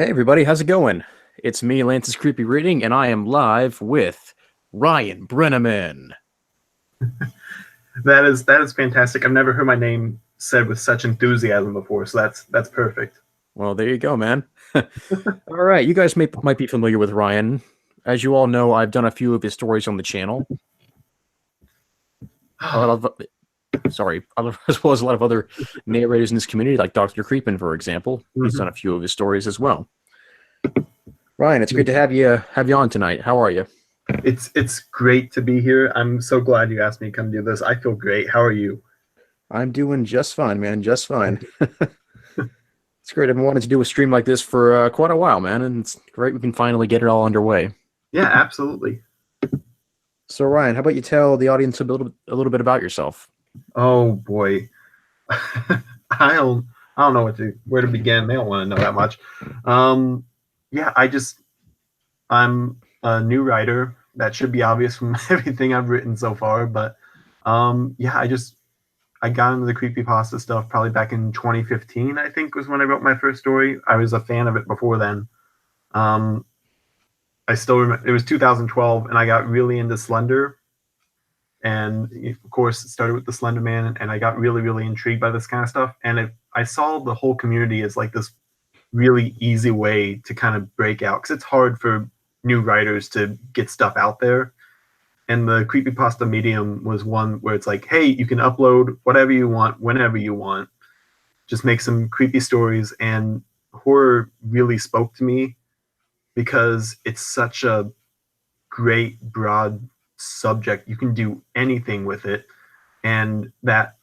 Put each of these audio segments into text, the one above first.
Hey everybody, how's it going? It's me, Lance's Creepy Reading, and I am live with Ryan Brennaman. That is fantastic. I've never heard my name said with such enthusiasm before, so that's perfect. Well, there you go, man. All right, you guys might be familiar with Ryan. As you all know, I've done a few of his stories on the channel. A lot of, as well as a lot of other narrators in this community, like Dr. Creepin, for example. He's done a few of his stories as well. Ryan, it's great to have you on tonight. How are you? It's great to be here. I'm so glad you asked me to come do this. I feel great. How are you? I'm doing just fine, man. Just fine. It's great. I've been wanting to do a stream like this for quite a while, man, and it's great we can finally get it all underway. Yeah, absolutely. So, Ryan, how about you tell the audience a little bit about yourself? Oh boy. I don't know where to begin. They don't want to know that much. Yeah, I'm a new writer. That should be obvious from everything I've written so far, but yeah, I got into the creepypasta stuff probably back in 2015, I think was when I wrote my first story. I was a fan of it before then. Um, I still remember it was 2012, and I got really into Slender. And of course, it started with the Slender Man, and I got really, really intrigued by this kind of stuff. And I saw the whole community as like this really easy way to kind of break out because it's hard for new writers to get stuff out there. And the creepypasta medium was one where it's like, hey, you can upload whatever you want whenever you want, just make some creepy stories. And horror really spoke to me because it's such a great broad subject. You can do anything with it, and that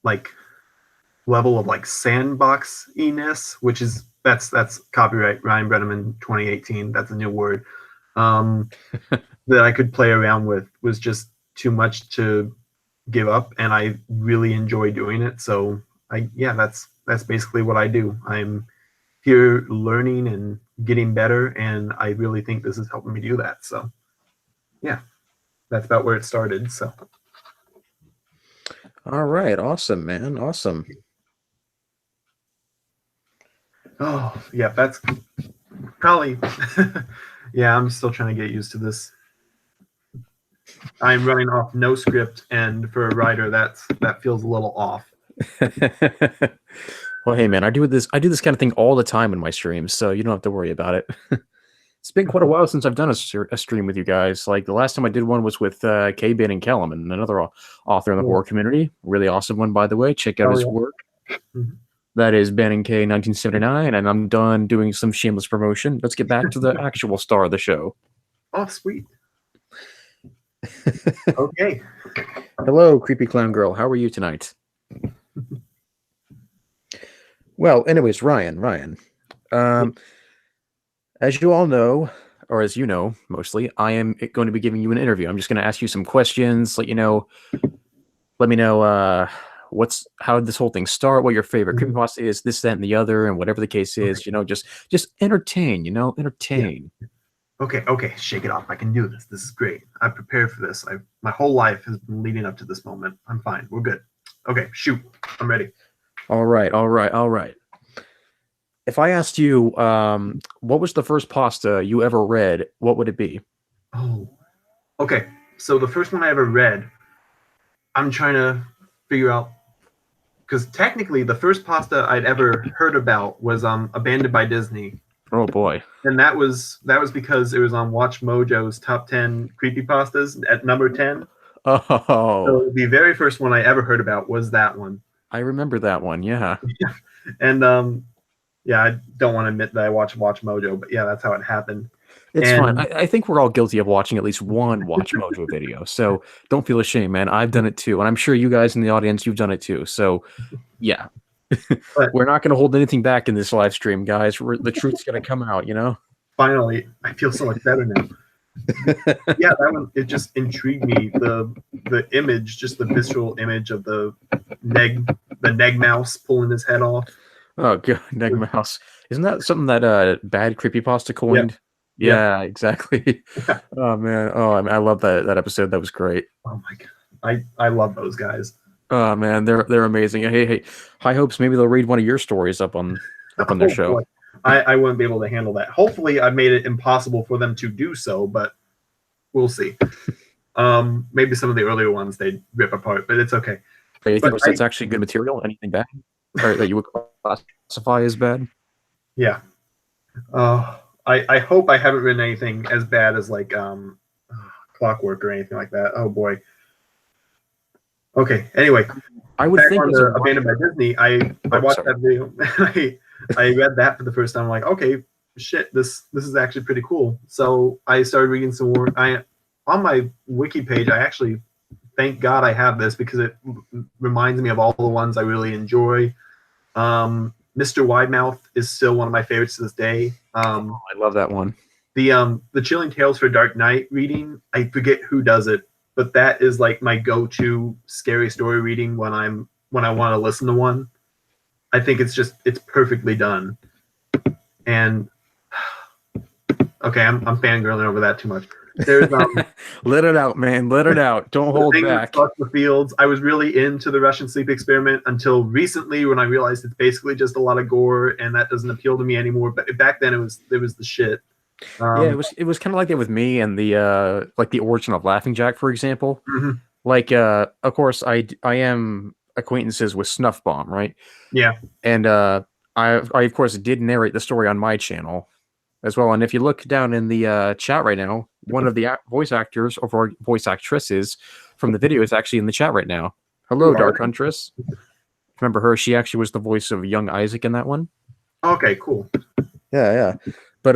like level of like sandbox-iness, which is that's copyright Ryan Brennaman 2018, that's a new word, that I could play around with was just too much to give up, and I really enjoy doing it. So that's basically what I do. I'm here learning and getting better, and I really think this is helping me do that. So yeah, that's about where it started. So All right, awesome, man, awesome. oh yeah, that's probably yeah, I'm still trying to get used to this. I'm running off no script, and for a writer, that feels a little off. Well, hey, man, I do this kind of thing all the time in my streams, so you don't have to worry about it. It's been quite a while since I've done a stream with you guys. Like the last time I did one was with K-Bin and Kellerman, another author in the horror community. Really awesome one, by the way. Check out his work. Mhm. That is Ben and K 1979, and I'm done doing some shameless promotion. Let's get back to the actual star of the show. Oh, sweet. Okay. Hello, creepy clown girl. How are you tonight? Well, anyways, Ryan. As you all know, or as you know, mostly, I am going to be giving you an interview. I'm just going to ask you some questions, let me know how did this whole thing start, what your favorite creepypasta is, this, that, and the other, and whatever the case is, just entertain, entertain. Yeah. Okay, shake it off. I can do this. This is great. I've prepared for this. My whole life has been leading up to this moment. I'm fine. We're good. Okay, shoot. I'm ready. All right. If I asked you, what was the first pasta you ever read, what would it be? Oh, okay. So the first one I ever read, I'm trying to figure out, because technically the first pasta I'd ever heard about was Abandoned by Disney. Oh boy. And that was because it was on Watch Mojo's top 10 creepypastas at number 10. Oh. So the very first one I ever heard about was that one. I remember that one, yeah. And yeah, I don't want to admit that I watch Mojo, but yeah, that's how it happened. It's fine. I think we're all guilty of watching at least one Watch Mojo video. So don't feel ashamed, man. I've done it too. And I'm sure you guys in the audience, you've done it too. So yeah. We're not going to hold anything back in this live stream, guys. The truth's going to come out, Finally, I feel so much better now. Yeah, that one, it just intrigued me. The image, just the visceral image of the neg mouse pulling his head off. Oh god, neg mouse. Isn't that something that Bad Creepypasta coined? Yeah, exactly. Oh man. Oh, I love that episode. That was great. Oh my god. I love those guys. Oh man, they're amazing. Hey, high hopes maybe they'll read one of your stories up on their show. Boy. I wouldn't be able to handle that. Hopefully, I made it impossible for them to do so, but we'll see. Maybe some of the earlier ones they'd rip apart, but it's okay. Do you But think that's actually good material? Anything bad, or that you would classify as bad? yeah, I hope I haven't written anything as bad as like Clockwork or anything like that. Oh boy. Okay. Anyway, I would back think on as a the Abandoned by Disney, I watched sorry. that video. I read that for the first time. I'm like, okay, shit, this is actually pretty cool. So I started reading some more. On my wiki page, I actually thank God I have this because it reminds me of all the ones I really enjoy. Mr. Widemouth is still one of my favorites to this day. I love that one. The Chilling Tales for Dark Night reading, I forget who does it, but that is like my go-to scary story reading when I want to listen to one. I think it's perfectly done. And okay, I'm fangirling over that too much. There's Let it out, man. Let it out. Don't the hold thing back. that stalks the fields. I was really into the Russian sleep experiment until recently when I realized it's basically just a lot of gore and that doesn't appeal to me anymore. But back then it was the shit. Yeah, it was kind of like that with me and the like the origin of Laughing Jack, for example. Mhm. Like of course I am acquaintances with Snuff Bomb, right? Yeah. And I of course did narrate the story on my channel as well. And if you look down in the chat right now, one of the voice actors or voice actresses from the video is actually in the chat right now. Hello, Who are Dark they? Huntress. Remember her? She actually was the voice of young Isaac in that one. Okay, cool. Yeah. But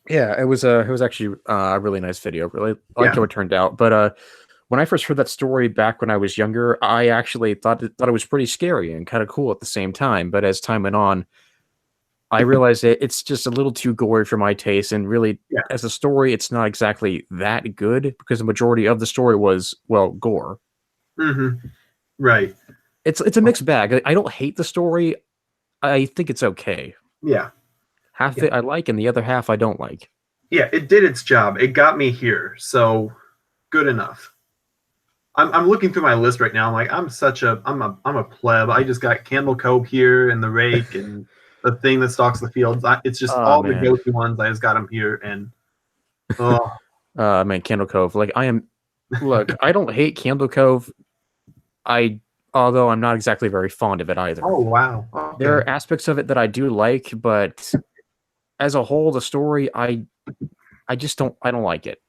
yeah, it was actually a really nice video. Really like how it turned out. But when I first heard that story back when I was younger, I actually thought it was pretty scary and kind of cool at the same time. But as time went on, I realized it's just a little too gory for my taste, and really, Yeah. as a story, it's not exactly that good because the majority of the story was, well, gore. Mm-hmm. Right. It's a mixed bag. I don't hate the story. I think it's okay. Yeah. Half of it I like, and the other half I don't like. Yeah, it did its job. It got me here, so good enough. I'm looking through my list right now. I'm like, I'm a pleb. I just got Candle Cove here and the Rake and the Thing That Stalks the Fields. It's just Oh all the man, go-to ones. I just got them here, and oh, man, Candle Cove. Like I am. Look, I don't hate Candle Cove. Although I'm not exactly very fond of it either. oh wow. Okay. There are aspects of it that I do like, but as a whole, the story, I just don't like it.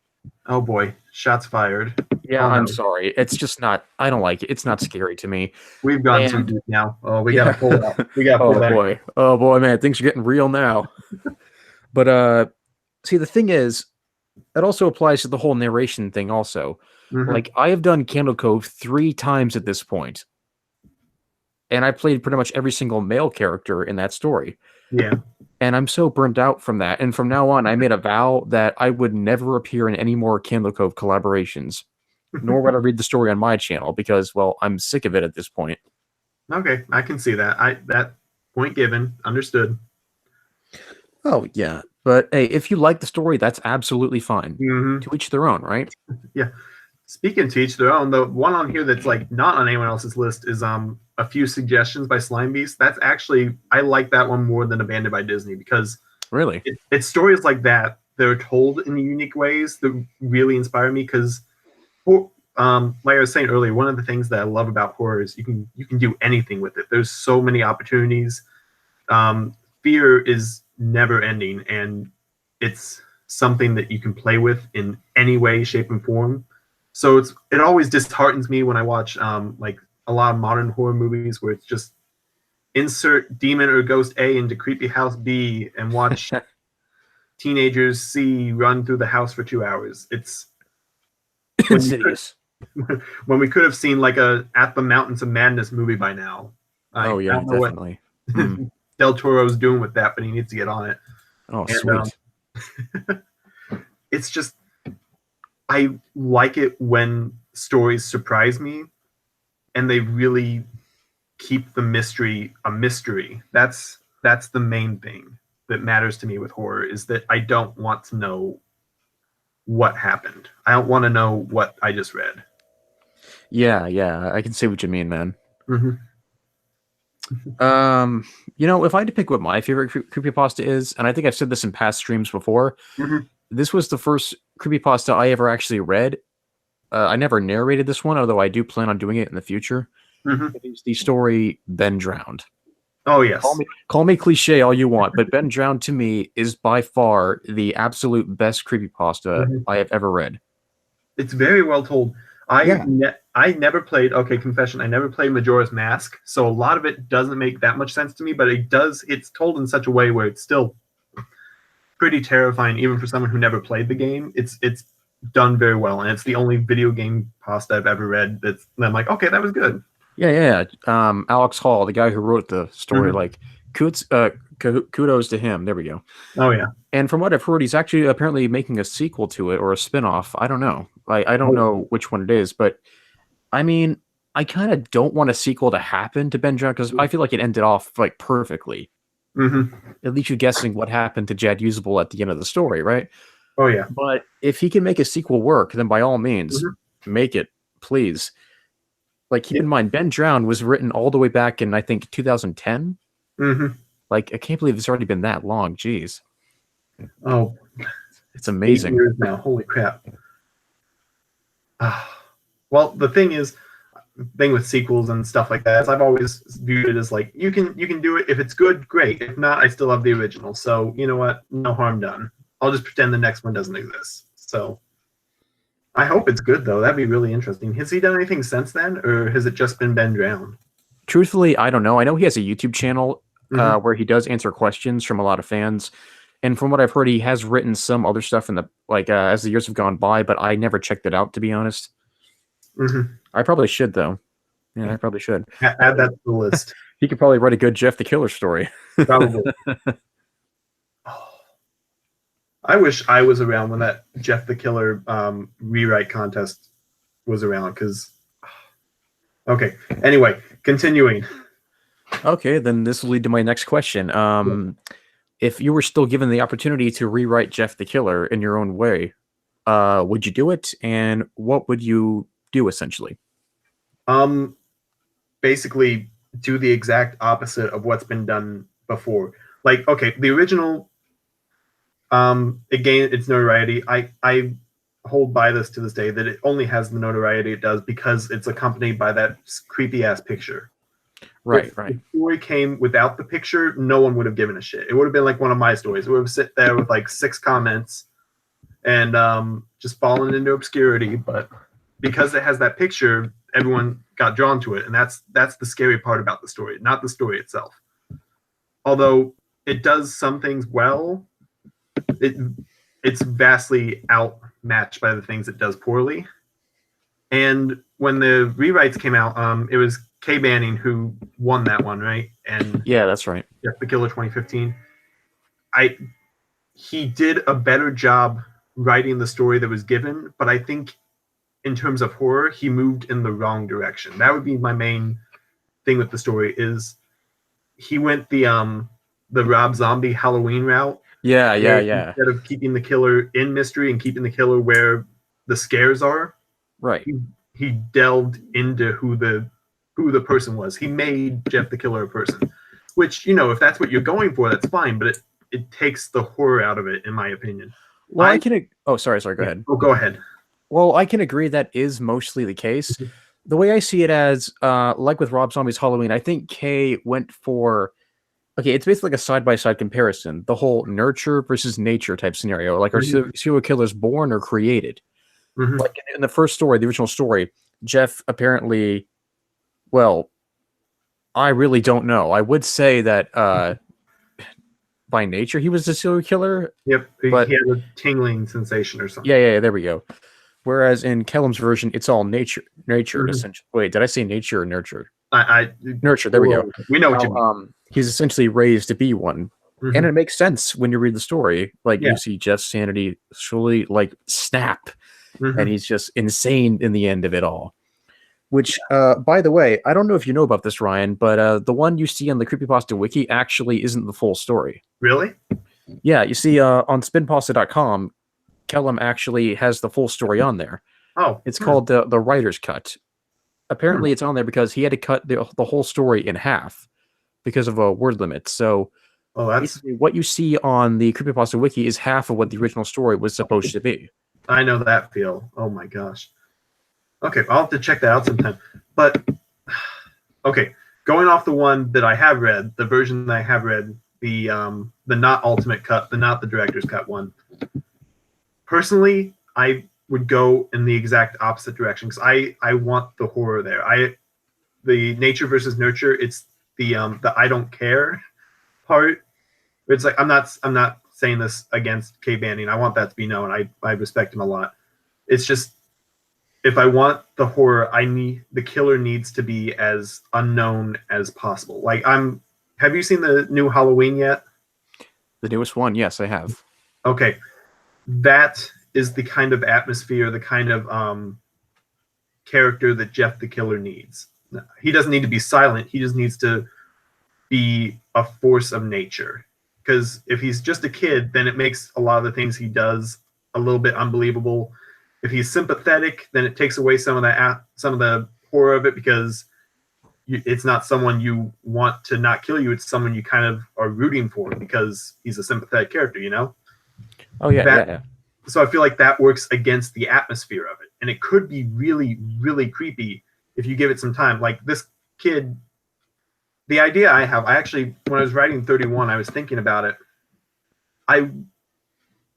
Oh boy, shots fired. Yeah, Oh, no. I'm sorry. It's just not. I don't like it. It's not scary to me. We've gone too And deep now. Oh, we yeah. gotta pull out. We gotta pull that. Oh boy, man, things are getting real now. But see, the thing is, it also applies to the whole narration thing. Also, Mhm. like I have done Candle Cove 3 times at this point, and I played pretty much every single male character in that story. Yeah. And I'm so burnt out from that. And from now on, I made a vow that I would never appear in any more Candle Cove collaborations, nor would I read the story on my channel because, well, I'm sick of it at this point. Okay, I can see that. That point given, understood. Oh, yeah. But hey, if you like the story, that's absolutely fine. Mm-hmm. To each their own, right? Yeah. Speaking to each their own, the one on here that's like not on anyone else's list is A Few Suggestions by Slime Beast. That's actually, I like that one more than Abandoned by Disney because Really, it's stories like that. They're told in unique ways that really inspire me because, like I was saying earlier, one of the things that I love about horror is you can do anything with it. There's so many opportunities. Fear is never ending, and it's something that you can play with in any way, shape, and form. So it always disheartens me when I watch like a lot of modern horror movies where it's just insert demon or ghost A into creepy house B and watch teenagers C run through the house for 2 hours. It's Insidious. when we could have seen like a At the Mountains of Madness movie by now. Oh yeah, I don't know definitely. what Del Toro's doing with that, but he needs to get on it. Oh, And, sweet. It's just I like it when stories surprise me and they really keep the mystery a mystery. That's the main thing that matters to me with horror is that I don't want to know what happened. I don't want to know what I just read. Yeah, I can see what you mean, man. Mm-hmm. If I had to pick what my favorite creepypasta is, and I think I've said this in past streams before, Hmm. this was the first creepypasta I ever actually read. I never narrated this one, although I do plan on doing it in the future. Hmm. It is the story Ben Drowned. Oh Call yes. me call me cliche all you want, but Ben Drowned to me is by far the absolute best creepypasta Hmm. I have ever read. It's very well told. Yeah. I never played. Okay, confession. I never played Majora's Mask, so a lot of it doesn't make that much sense to me. But it does. It's told in such a way where it's still pretty terrifying, even for someone who never played the game. It's done very well, and it's the only video game pasta I've ever read that's. And I'm like, okay, that was good. Yeah. Alex Hall, the guy who wrote the story, Hmm. like kudos to him. There we go. Oh yeah. And from what I've heard, he's actually apparently making a sequel to it or a spin-off. I don't know. I don't Oh. know which one it is, but I mean, I kind of don't want a sequel to happen to Ben Drowned because I feel like it ended off like perfectly. Hmm. At least you're guessing what happened to Jad Usable at the end of the story, right? Oh yeah. But if he can make a sequel work, then by all means, Hmm. make it, please. Like, keep Yeah. in mind, Ben Drowned was written all the way back in, I think, 2010. Hmm. Like, I can't believe it's already been that long. Jeez. Oh, It's 8 amazing. years now. Holy crap. Well, the thing with sequels and stuff like that is I've always viewed it as like you can do it if it's good, great. If not, I still have the original. So you know what? No harm done. I'll just pretend the next one doesn't exist. So I hope it's good though. That'd be really interesting. Has he done anything since then, or has it just been Ben Drowned? Truthfully, I don't know. I know he has a YouTube channel Hmm. where he does answer questions from a lot of fans. And from what I've heard, he has written some other stuff in the as the years have gone by, but I never checked it out to be honest. Hmm. I probably should though. Yeah, I probably should. Add that to the list. He could probably write a good Jeff the Killer story. Probably. I wish I was around when that Jeff the Killer rewrite contest was around because. Okay. Anyway, continuing. Okay, then this will lead to my next question. If you were still given the opportunity to rewrite Jeff the Killer in your own way, would you do it? And what would you do essentially? Um, Basically do the exact opposite of what's been done before. Like, okay, the original, it gained its notoriety. I hold by this to this day that it only has the notoriety it does because it's accompanied by that creepy ass picture. Right, If right. the story came without the picture, no one would have given a shit. It would have been like one of my stories. It would have sit there with like 6 comments and just fallen into obscurity. But because it has that picture, everyone got drawn to it, and that's the scary part about the story, not the story itself. Although it does some things well, it it's vastly outmatched by the things it does poorly. And when the rewrites came out, it was Kay Banning who won that one, right? And Yeah, that's right. Jeff the Killer 2015. I He did a better job writing the story that was given, but I think in terms of horror, he moved in the wrong direction. That would be my main thing with the story is he went the Rob Zombie Halloween route. Yeah. Instead of keeping the killer in mystery and keeping the killer where the scares are, Right. he delved into who the person was. He made Jeff the Killer a person, which if that's what you're going for, that's fine. But it takes the horror out of it, in my opinion. Well, I can. Oh, sorry. Go ahead. Oh, go ahead. Well, I can agree that is mostly the case. The way I see it as, like with Rob Zombie's Halloween, I think Kay went for. Okay, it's basically like a side-by-side comparison. The whole nurture versus nature type scenario. Like, are serial killers born or created? Mm-hmm. Like in the first story, the original story, Jeff apparently, well, I really don't know. I would say that by nature he was a serial killer. Yep, but he had a tingling sensation or something. Yeah, there we go. Whereas in Kellum's version, it's all nurtured essentially. Wait, did I say nature or nurture? Nurture. There we go. We know what you mean. He's essentially raised to be one, and it makes sense when you read the story. Like you see Jeff's sanity slowly like snap, and he's just insane in the end of it all. Which, by the way, I don't know if you know about this, Ryan, but the one you see on the Creepypasta Wiki actually isn't the full story. Really? Yeah, you see on spinpasta.com, Kellum actually has the full story on there. Oh. It's called the writer's cut. Apparently, it's on there because he had to cut the whole story in half. because of a word limit. So Oh, that's basically, what you see on the Creepypasta Wiki is half of what the original story was supposed to be. I know that feel. Oh my gosh. Okay, I'll have to check that out sometime. But okay, going off the one that I have read, the version that I have read, the not ultimate cut, the not the director's cut one. Personally, I would go in the exact opposite direction because I want the horror there. The nature versus nurture. It's the I don't care part. It's like I'm not saying this against K Banning. I want that to be known. I respect him a lot. It's just if I want the horror, the killer needs to be as unknown as possible. Like have you seen the new Halloween yet? The newest one, yes, I have. Okay. That is the kind of atmosphere, the kind of character that Jeff the Killer needs. He doesn't need to be silent. He just needs to be a force of nature. Because if he's just a kid, then it makes a lot of the things he does a little bit unbelievable. If he's sympathetic, then it takes away some of the horror of it because it's not someone you want to not kill you. It's someone you kind of are rooting for because he's a sympathetic character, you know? Oh, yeah, yeah. So I feel like that works against the atmosphere of it. And it could be really, really creepy if you give it some time. Like this kid, the idea I actually, when I was writing 31, I was thinking about it. I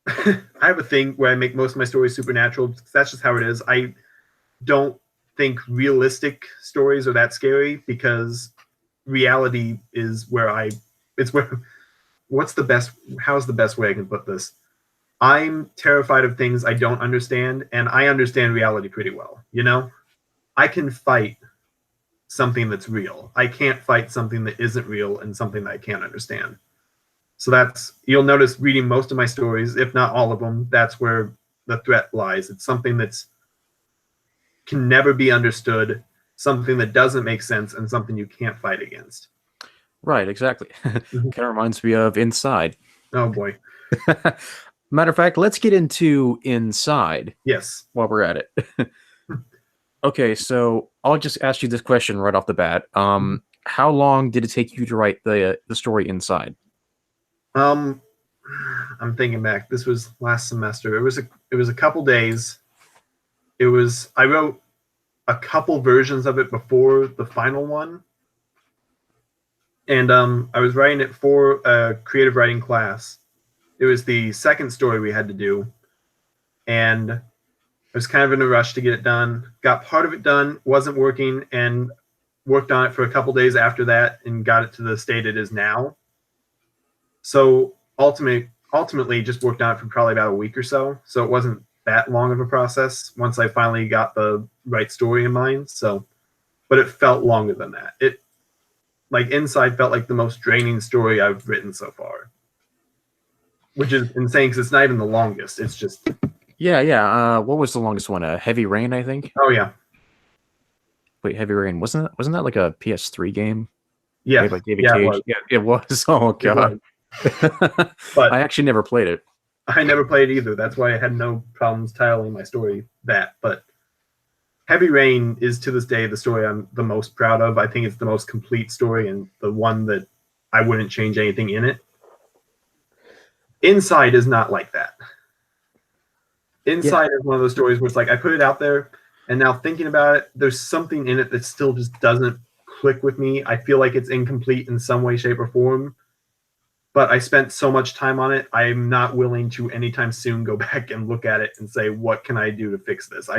have a thing where I make most of my stories supernatural. That's just how it is. I don't think realistic stories are that scary because reality is how's the best way I can put this? I'm terrified of things I don't understand, and I understand reality pretty well. You know, I can fight something that's real. I can't fight something that isn't real and something that I can't understand. So you'll notice reading most of my stories, if not all of them, that's where the threat lies. It's something that's can never be understood, something that doesn't make sense, and something you can't fight against. Right, exactly. Kind of reminds me of Inside. Oh boy. Matter of fact, let's get into Inside. Yes. While we're at it. Okay, so I'll just ask you this question right off the bat. How long did it take you to write the story Inside? I'm thinking back. This was last semester. It was a couple days. I wrote a couple versions of it before the final one. And I was writing it for a creative writing class. It was the second story we had to do. And I was kind of in a rush to get it done. Got part of it done, wasn't working, and worked on it for a couple days after that and got it to the state it is now. So ultimately just worked on it for probably about a week or so. So it wasn't that long of a process once I finally got the right story in mind. So, but it felt longer than that. Inside felt like the most draining story I've written so far, which is insane because it's not even the longest. It's just yeah. What was the longest one? Heavy Rain, I think. Oh yeah. Wait, Heavy Rain wasn't that like a PS3 game? Yeah, like David Cage. It was. Yeah, it was. Oh god. But I actually never played it. I never played it either. That's why I had no problems titling my story that. But Heavy Rain is to this day the story I'm the most proud of. I think it's the most complete story and the one that I wouldn't change anything in it. Inside is not like that. Inside is one of those stories where it's like I put it out there and now thinking about it, there's something in it that still just doesn't click with me. I feel like it's incomplete in some way, shape, or form. But I spent so much time on it, I'm not willing to anytime soon go back and look at it and say, what can I do to fix this?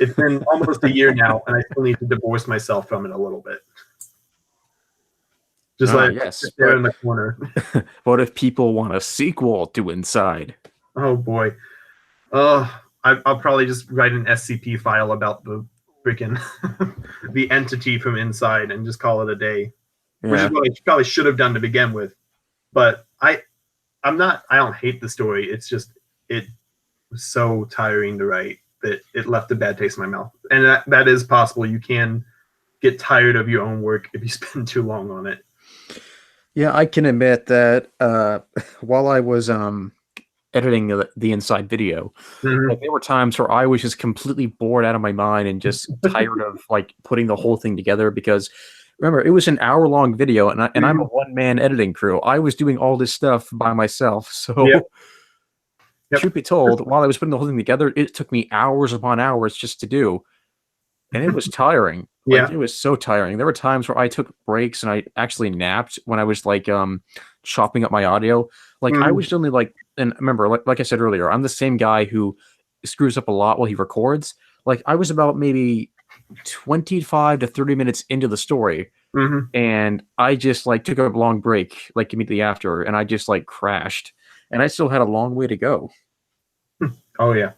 It's been almost a year now, and I still need to divorce myself from it a little bit. Just sit there in the corner. What if people want a sequel to Inside? Oh boy. I'll probably just write an SCP file about the freaking the entity from Inside and just call it a day. Yeah. Which is what I probably should have done to begin with. But I don't hate the story. It's just it was so tiring to write that it left a bad taste in my mouth. And that is possible. You can get tired of your own work if you spend too long on it. Yeah, I can admit that while I was editing the Inside video, there were times where I was just completely bored out of my mind and just tired of putting the whole thing together because remember, it was an hour-long video, and I'm a Mhm. one-man editing crew. I was doing all this stuff by myself. Yep. So, Yep. truth be told, while I was putting the whole thing together, it took me hours upon hours just to do, and it was tiring. Like, Yeah. it was so tiring. There were times where I took breaks and I actually napped when I was like chopping up my audio. Like I Mhm. was only like, and remember, like I said earlier, I'm the same guy who screws up a lot while he records. Like I was about maybe 25 to 30 minutes into the story, Mhm. and I just like took a long break like immediately after, and I just like crashed, and I still had a long way to go. Oh yeah.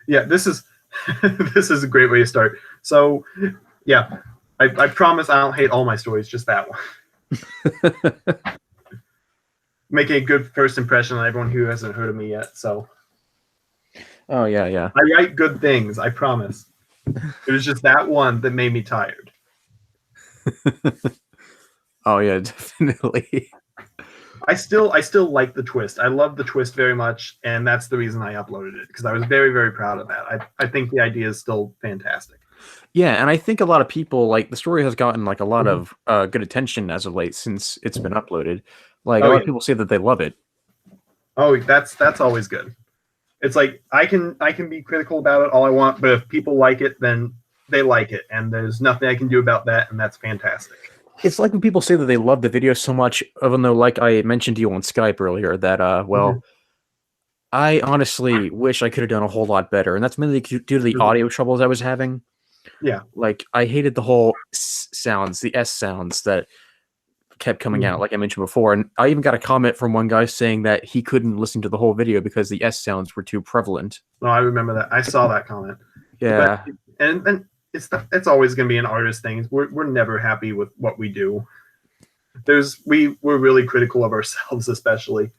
Yeah. This is this is a great way to start. So yeah, I promise I don't hate all my stories, just that one. Making a good first impression on everyone who hasn't heard of me yet. So Oh yeah, yeah. I write good things, I promise. It was just that one that made me tired. Oh yeah, definitely. I still like the twist. I love the twist very much, and that's the reason I uploaded it because I was very, very proud of that. I think the idea is still fantastic. Yeah, and I think a lot of people like the story has gotten like a lot Mhm. of good attention as of late since it's been uploaded. Like a Oh lot yeah. of people say that they love it. Oh, that's always good. It's like I can be critical about it all I want, but if people like it, then they like it, and there's nothing I can do about that, and that's fantastic. It's like when people say that they love the video so much, even though like I mentioned to you on Skype earlier that Mhm. well, I honestly wish I could have done a whole lot better, and that's mainly due to the Mhm. audio troubles I was having. Yeah. Like I hated the whole sounds, the S sounds that kept coming out, Mhm. like I mentioned before. And I even got a comment from one guy saying that he couldn't listen to the whole video because the S sounds were too prevalent. No, I remember that. I saw that comment. But Yeah. and it's always going to be an artist thing. We're never happy with what we do. We're really critical of ourselves, especially.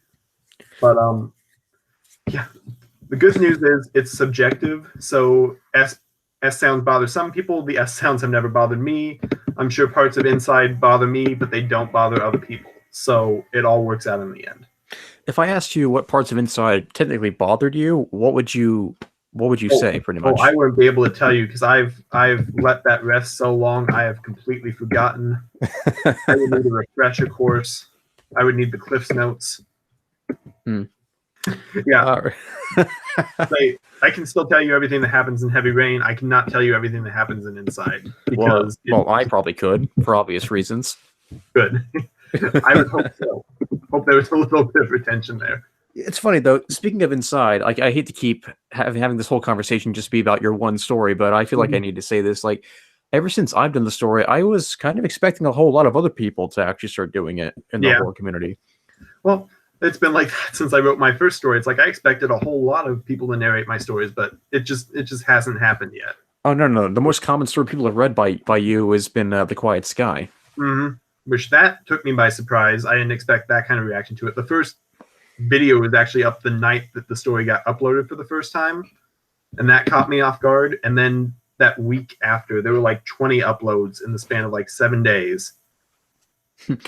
But yeah, the good news is it's subjective. So S sounds bother some people. The S sounds have never bothered me. I'm sure parts of Inside bother me, but they don't bother other people. So it all works out in the end. If I asked you what parts of Inside technically bothered you, what would you Oh, say pretty oh, I much? wouldn't be able to tell you because I've let that rest so long. I have completely forgotten. I would need a refresher course. I would need the Cliff's Notes. Hmm. Yeah, Uh, I can still tell you everything that happens in Heavy Rain. I cannot tell you everything that happens in Inside well, because it's well, I probably could for obvious reasons. good. I would hope so. Hope there was a little bit of retention there. It's funny though. Speaking of Inside, like I hate to keep having this whole conversation just be about your one story, but I feel like I Mhm. need to say this. Like, ever since I've done the story, I was kind of expecting a whole lot of other people to actually start doing it in the Yeah. horror community. Well, it's been like that since I wrote my first story. It's like I expected a whole lot of people to narrate my stories, but it just hasn't happened yet. Oh no, no, the most common story people have read by you has been The Quiet Sky. Mm-hmm. Which that took me by surprise. I didn't expect that kind of reaction to it. The first video was actually up the night that the story got uploaded for the first time, and that caught me off guard. And then that week after, there were like 20 uploads in the span of like 7 days. Who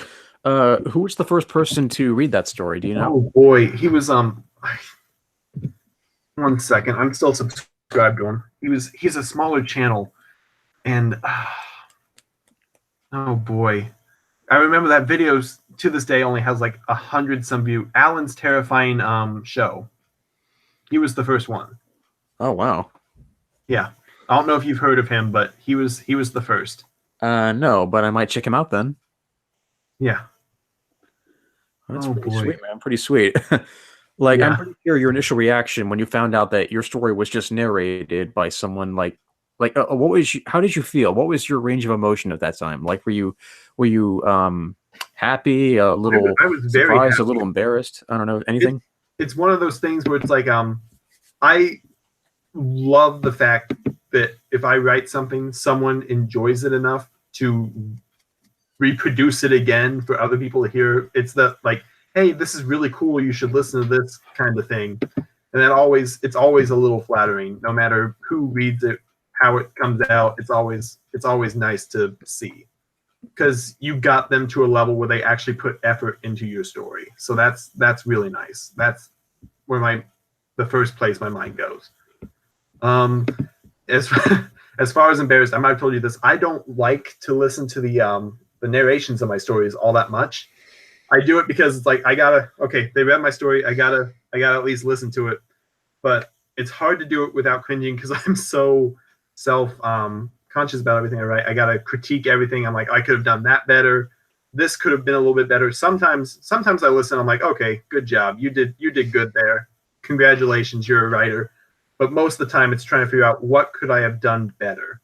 was the first person to read that story? Do you know? Oh boy, he was 1 second. I'm still subscribed to him. He's a smaller channel, and oh boy, I remember that video to this day only has like 100 some view. Alan's terrifying show. He was the first one. Oh wow. Yeah, I don't know if you've heard of him, but he was the first. No, but I might check him out then. Yeah. That's Oh pretty boy. sweet, man. Pretty sweet. Like, I'm Yeah. pretty sure your initial reaction when you found out that your story was just narrated by someone what was how did you feel? What was your range of emotion at that time? Like, were you happy, a little I was very surprised, a little happy. embarrassed? I don't know, It, anything? it's one of those things where it's like I love the fact that if I write something, someone enjoys it enough to reproduce it again for other people to hear. It's the like, hey, this is really cool. You should listen to this kind of thing. And it's always a little flattering, no matter who reads it, how it comes out. It's always nice to see because you got them to a level where they actually put effort into your story. So that's really nice. That's where the first place my mind goes. As as far as embarrassed, I might have told you this. I don't like to listen to the the narrations of my stories all that much. I do it because it's like I gotta. Okay, they read my story. I gotta at least listen to it. But it's hard to do it without cringing because I'm so self conscious about everything I write. I gotta critique everything. I'm like, I could have done that better. This could have been a little bit better. Sometimes I listen. I'm like, okay, good job. You did good there. Congratulations, you're a writer. But most of the time, it's trying to figure out what could I have done better,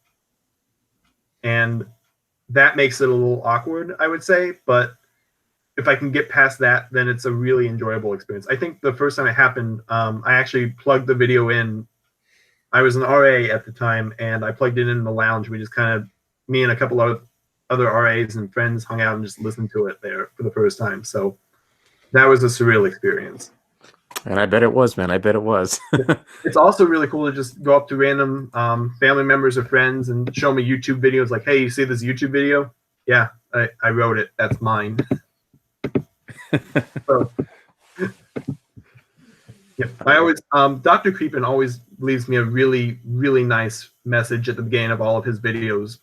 and that makes it a little awkward, I would say. But if I can get past that, then it's a really enjoyable experience. I think the first time it happened, I actually plugged the video in. I was an RA at the time, and I plugged it in the lounge. We just kind of, me and a couple of other RAs and friends hung out and just listened to it there for the first time. So that was a surreal experience. And I bet it was, man. I bet it was. It's also really cool to just go up to random family members or friends and show me YouTube videos like, hey, you see this YouTube video? Yeah, I wrote it. That's mine. So, yeah, I always Dr. Creepin always leaves me a really, really nice message at the beginning of all of his videos.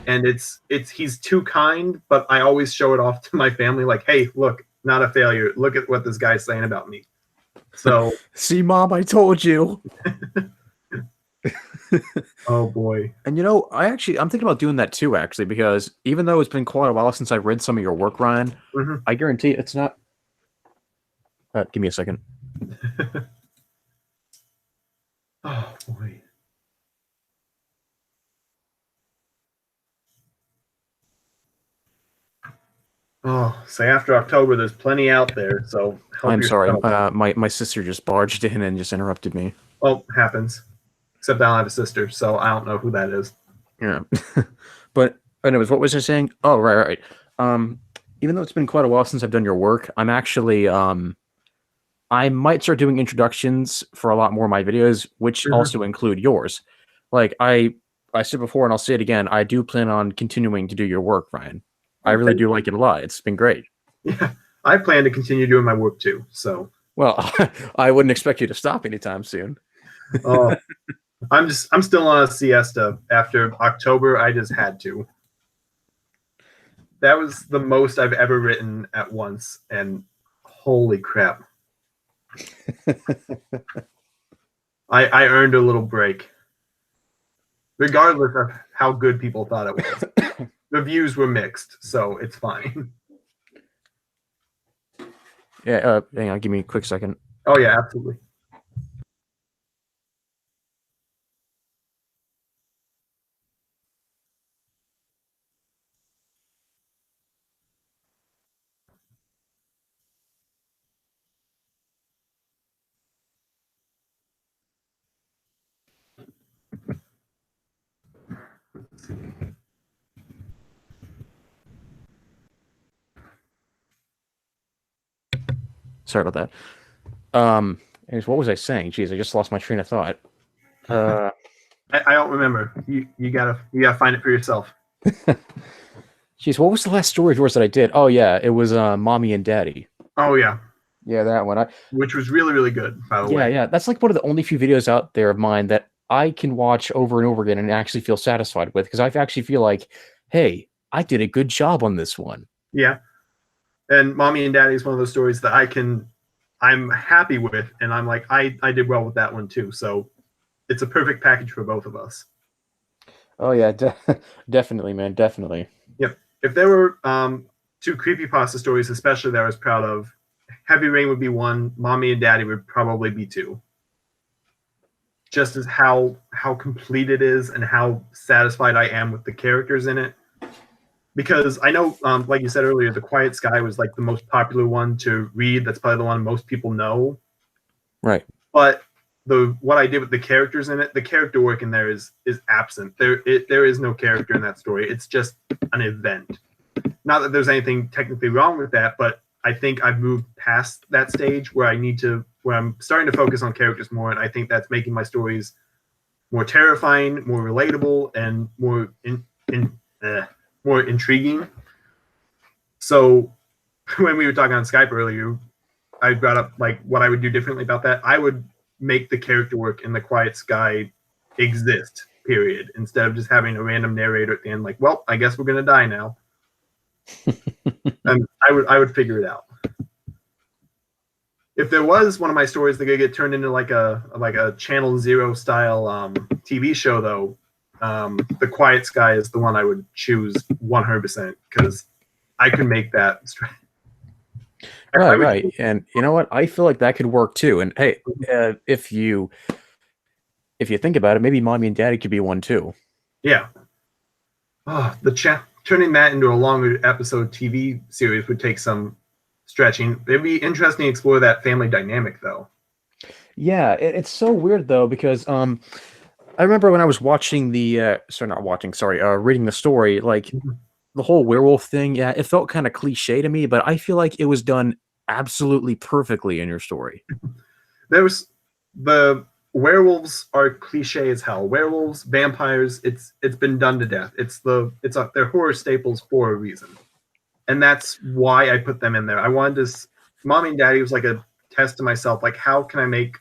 And it's he's too kind, but I always show it off to my family like, hey, look, not a failure. Look at what this guy's saying about me. So see, Mom, I told you. Oh boy. And you know, I'm thinking about doing that too, actually, because even though it's been quite a while since I've read some of your work, Ryan, I guarantee it's not. Give me a second. Oh boy. Oh, so after October, there's plenty out there. So I'm sorry. My sister just barged in and just interrupted me. Well, happens. Except I don't have a sister, so I don't know who that is. Yeah. But anyways, what was I saying? Oh, right. Even though it's been quite a while since I've done your work, I'm actually I might start doing introductions for a lot more of my videos, which also include yours. Like I said before, and I'll say it again, I do plan on continuing to do your work, Ryan. I really do like it a lot. It's been great. Yeah, I plan to continue doing my work too. So, well, I wouldn't expect you to stop anytime soon. I'm still on a siesta. After October, I just had to. That was the most I've ever written at once, and holy crap. I earned a little break. Regardless of how good people thought it was. Reviews were mixed, so it's fine. Yeah, hang on, give me a quick second. Oh yeah, absolutely. Sorry about that. Anyways, what was I saying? Jeez, I just lost my train of thought. I don't remember. You gotta find it for yourself. Jeez, what was the last story of yours that I did? Oh yeah, it was Mommy and Daddy. Oh yeah. Yeah, that one. Which was really, really good, by the way. Yeah. That's like one of the only few videos out there of mine that I can watch over and over again and actually feel satisfied with, because I actually feel like, hey, I did a good job on this one. Yeah. And Mommy and Daddy is one of those stories that I'm happy with, and I'm like, I did well with that one too. So it's a perfect package for both of us. Oh yeah, definitely, man, definitely. Yep. If there were two creepypasta stories, especially that I was proud of, Heavy Rain would be one. Mommy and Daddy would probably be two. Just as how complete it is and how satisfied I am with the characters in it. Because I know, like you said earlier, The Quiet Sky was like the most popular one to read. That's probably the one most people know. Right. But what I did with the characters in it, the character work in there is absent. There is no character in that story. It's just an event. Not that there's anything technically wrong with that, but I think I've moved past that stage where I'm starting to focus on characters more, and I think that's making my stories more terrifying, more relatable, and more more intriguing. So when we were talking on Skype earlier, I brought up like what I would do differently about that. I would make the character work in The Quiet Sky exist, period, instead of just having a random narrator at the end like, well, I guess we're going to die now. And I would figure it out. If there was one of my stories that could get turned into like a Channel Zero style TV show, though, The Quiet Sky is the one I would choose 100% because I can make that. Right, right. And you know what? I feel like that could work too. And hey, if you think about it, maybe Mommy and Daddy could be one too. Yeah. Oh, turning that into a longer episode TV series would take some stretching. It'd be interesting to explore that family dynamic, though. Yeah, it's so weird though because I remember when I was watching reading the story, like the whole werewolf thing, yeah, it felt kind of cliche to me, but I feel like it was done absolutely perfectly in your story. There's the werewolves are cliche as hell. Werewolves, vampires, it's been done to death. They're horror staples for a reason. And that's why I put them in there. I wanted to Mommy and Daddy was like a test to myself, like how can I make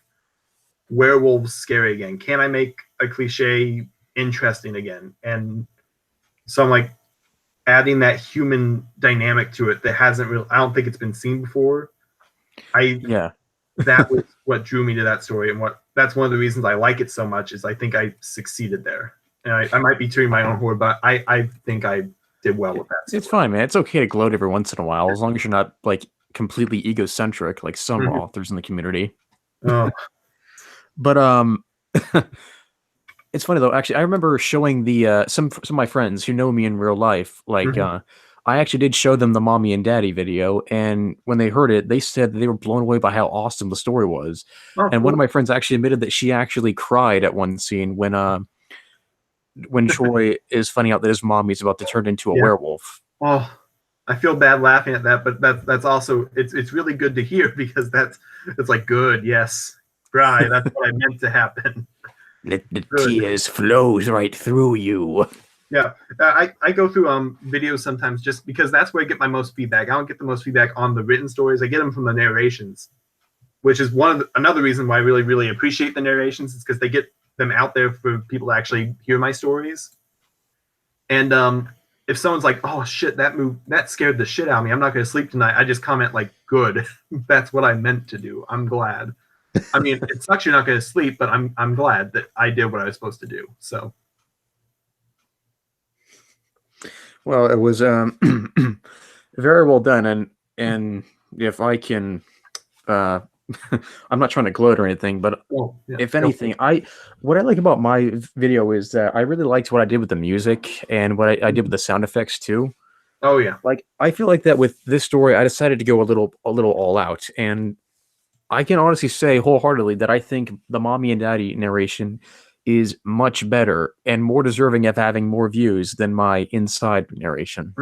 werewolves scary again? Can I make a cliche interesting again? And so I'm like adding that human dynamic to it that hasn't really I don't think it's been seen before. Yeah. That was what drew me to that story, and that's one of the reasons I like it so much is I think I succeeded there. And I might be tooting my own horn, but I think I did well with that story. It's fine, man. It's okay to gloat every once in a while, as long as you're not like completely egocentric like some authors in the community. Oh. But it's funny though. Actually, I remember showing the some of my friends who know me in real life. Like, I actually did show them the Mommy and Daddy video, and when they heard it, they said that they were blown away by how awesome the story was. Oh, and cool. one of my friends actually admitted that she actually cried at one scene when Troy is finding out that his mommy's about to turn into a werewolf. Oh, I feel bad laughing at that, but that's also it's really good to hear because it's like good, yes, cry. That's what I meant to happen. Let the tears flows right through you. Yeah, I go through videos sometimes just because that's where I get my most feedback. I don't get the most feedback on the written stories. I get them from the narrations, which is another reason why I really, really appreciate the narrations is because they get them out there for people to actually hear my stories. And if someone's like, "Oh shit, that scared the shit out of me. I'm not going to sleep tonight," I just comment like, "Good, that's what I meant to do. I'm glad." I mean, it sucks you're not going to sleep, but I'm glad that I did what I was supposed to do. So. Well, it was very well done, and if I can, I'm not trying to gloat or anything, but if anything, what I like about my video is that I really liked what I did with the music and what I did with the sound effects too. Oh yeah, like I feel like that with this story, I decided to go a little all out, and I can honestly say wholeheartedly that I think the Mommy and Daddy narration is much better and more deserving of having more views than my inside narration.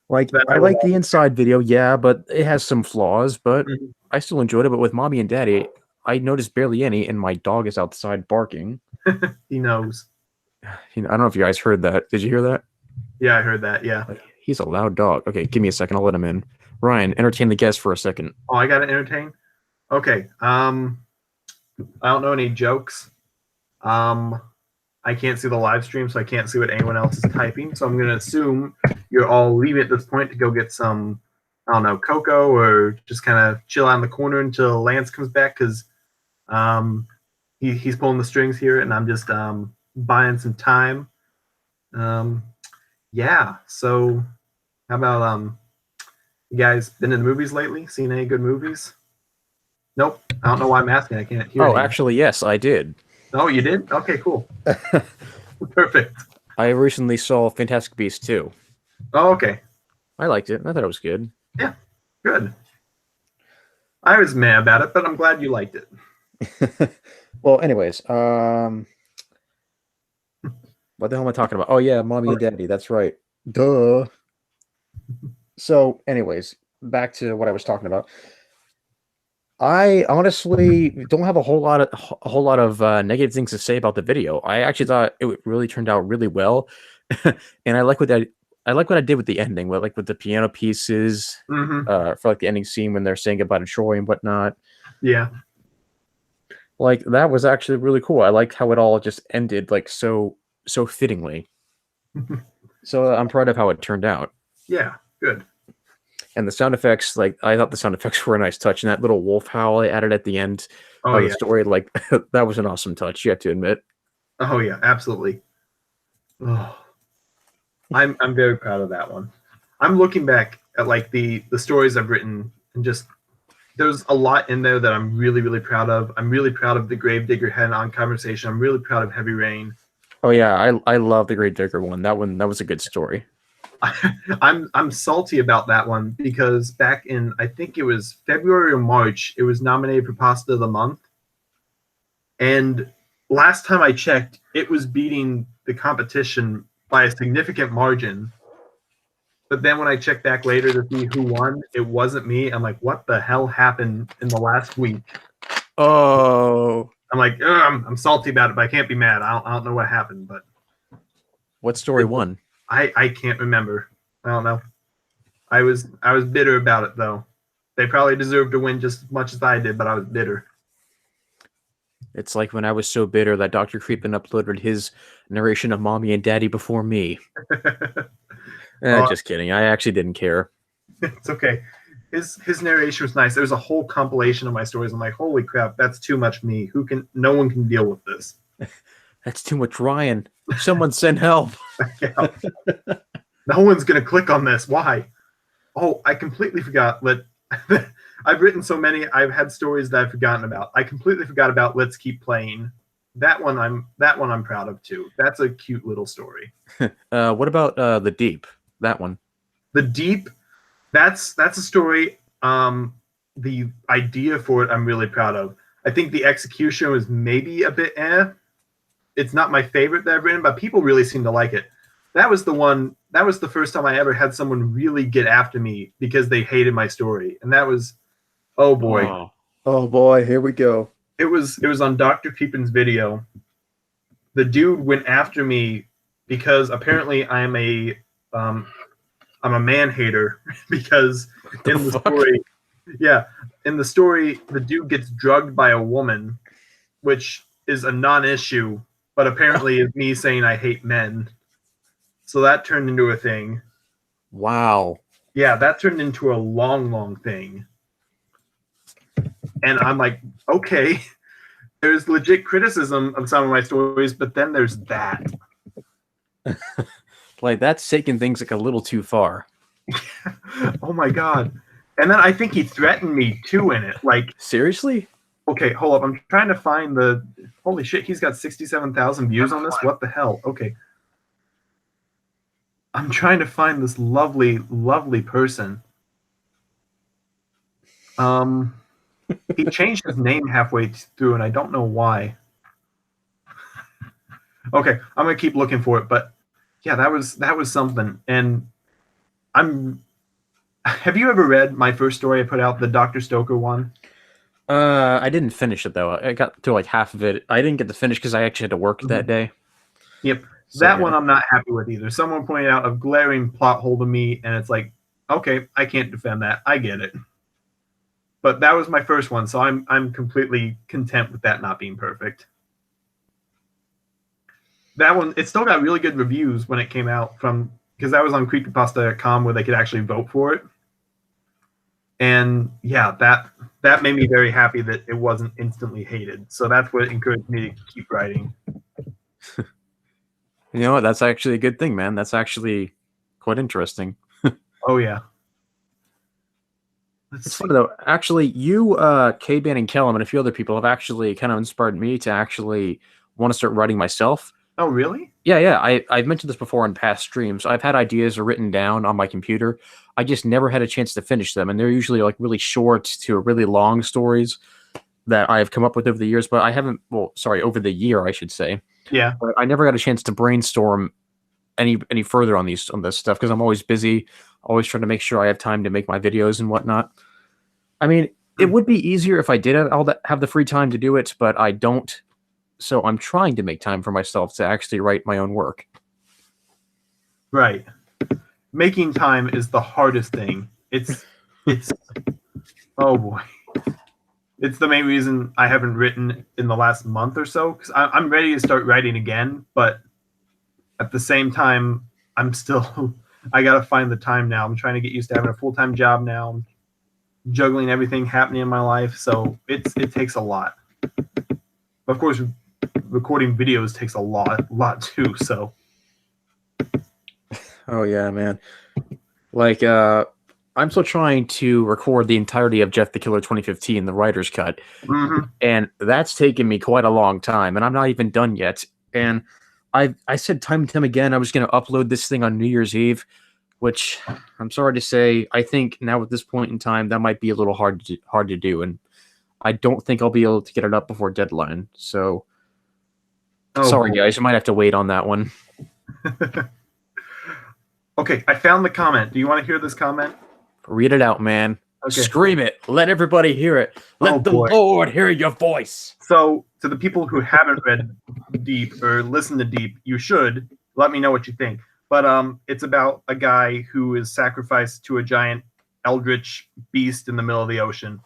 Like, I like the inside video, yeah, but it has some flaws, but I still enjoyed it. But with Mommy and Daddy, I noticed barely any, and my dog is outside barking. He knows. I don't know if you guys heard that. Did you hear that? Yeah, I heard that, yeah. Like, he's a loud dog. Okay, give me a second. I'll let him in. Ryan, entertain the guest for a second. Oh, I got to entertain? Okay. I don't know any jokes. I can't see the live stream, so I can't see what anyone else is typing. So I'm going to assume you're all leaving at this point to go get some, I don't know, cocoa or just kind of chill out in the corner until Lance comes back because he's pulling the strings here, and I'm just buying some time. Yeah. So how about you guys been in the movies lately? Seen any good movies? Nope. I don't know why I'm asking. I can't hear. Oh, actually, yes, I did. Oh, you did? Okay, cool. Perfect. I recently saw Fantastic Beasts 2. Oh, okay. I liked it. I thought it was good. Yeah, good. I was mad about it, but I'm glad you liked it. Well, anyways, what the hell am I talking about? Oh, yeah, Mommy and Daddy. That's right. Duh. So, anyways, back to what I was talking about. I honestly don't have a whole lot of negative things to say about the video. I actually thought it really turned out really well, and I like what I did with the ending, with the piano pieces for like the ending scene when they're saying goodbye to Troy and whatnot. Yeah, like that was actually really cool. I liked how it all just ended like so fittingly. So I'm proud of how it turned out. Yeah, good. And the sound effects, like I thought the sound effects were a nice touch, and that little wolf howl I added at the end Oh of the yeah. story, like that was an awesome touch. You have to admit. Oh yeah, absolutely. Oh, I'm very proud of that one. I'm looking back at like the stories I've written, and just there's a lot in there that I'm really really proud of. I'm really proud of the Gravedigger Head On conversation. I'm really proud of Heavy Rain. Oh yeah, I love the Great Digger one. That was a good story. I'm salty about that one because back in I think it was February or March, it was nominated for Pasta of the Month, and last time I checked, it was beating the competition by a significant margin. But then when I checked back later to see who won, it wasn't me. I'm like, what the hell happened in the last week? Oh, I'm like, I'm salty about it, but I can't be mad. I don't know what happened, but what story won? I can't remember. I don't know. I was bitter about it though. They probably deserved to win just as much as I did, but I was bitter. It's like when I was so bitter that Dr. Creepin uploaded his narration of Mommy and Daddy before me. Just kidding. I actually didn't care. It's okay. His narration was nice. There's a whole compilation of my stories. I'm like, holy crap, that's too much me. No one can deal with this. That's too much Ryan. Someone send help. No one's gonna click on this. Why? Oh, I completely forgot. I've written so many. I've had stories that I've forgotten about. I completely forgot about Let's Keep Playing. That one I'm proud of too. That's a cute little story. What about The Deep? That one. The Deep. That's a story. The idea for it I'm really proud of. I think the execution was maybe a bit It's not my favorite that I've written, but people really seem to like it. That was the first time I ever had someone really get after me because they hated my story. And that was, oh boy. Oh boy, here we go. It was on Dr. Peepin's video. The dude went after me because apparently I'm a man hater because in the story, in the story, the dude gets drugged by a woman, which is a non-issue, but apparently is me saying I hate men. So that turned into a thing. Wow. Yeah, that turned into a long, long thing. And I'm like, okay, there's legit criticism of some of my stories, but then there's that. Like, that's taking things like a little too far. Oh my god. And then I think he threatened me too in it. Like, seriously? Okay, hold up. I'm trying to find the. Holy shit, he's got 67,000 views on this? What the hell? Okay. I'm trying to find this lovely, lovely person. He changed his name halfway through, and I don't know why. Okay, I'm gonna keep looking for it, but yeah, that was something. And have you ever read my first story I put out, the Dr. Stoker one? I didn't finish it though. I got to like half of it. I didn't get to finish because I actually had to work that day. Yep. So, that one I'm not happy with either. Someone pointed out a glaring plot hole to me, and it's like, okay, I can't defend that. I get it. But that was my first one, so I'm completely content with that not being perfect. That one, it still got really good reviews when it came out because that was on creepypasta.com where they could actually vote for it. And yeah, that made me very happy that it wasn't instantly hated. So that's what encouraged me to keep writing. You know what? That's actually a good thing, man. That's actually quite interesting. Oh yeah. It's funny though. Actually, you, K-Ban and Kellum and a few other people have actually kind of inspired me to actually want to start writing myself. Oh, really? Yeah. I've mentioned this before in past streams. I've had ideas written down on my computer. I just never had a chance to finish them, and they're usually like really short to really long stories that I've come up with over the years. But I haven't. Well, sorry, over the year, I should say. Yeah. But I never got a chance to brainstorm any further on this stuff because I'm always busy, always trying to make sure I have time to make my videos and whatnot. I mean, it would be easier if I did have the free time to do it, but I don't. So I'm trying to make time for myself to actually write my own work. Right. Making time is the hardest thing. It's oh boy. It's the main reason I haven't written in the last month or so, because I'm ready to start writing again, but at the same time, I'm still I gotta find the time now. I'm trying to get used to having a full-time job now. I'm juggling everything happening in my life, so it takes a lot. Of course, recording videos takes a lot too. So Oh yeah, man. Like, I'm still trying to record the entirety of Jeff the Killer 2015, the writer's cut, and that's taken me quite a long time, and I'm not even done yet. And I said time and time again I was going to upload this thing on New Year's Eve, which I'm sorry to say, I think now at this point in time that might be a little hard to do, and I don't think I'll be able to get it up before deadline. So, sorry guys, you might have to wait on that one. Okay, I found the comment. Do you want to hear this comment? Read it out, man. Okay. Scream it. Let everybody hear it. Let the Lord hear your voice. So, to the people who haven't read Deep or listened to Deep, you should let me know what you think. But it's about a guy who is sacrificed to a giant eldritch beast in the middle of the ocean.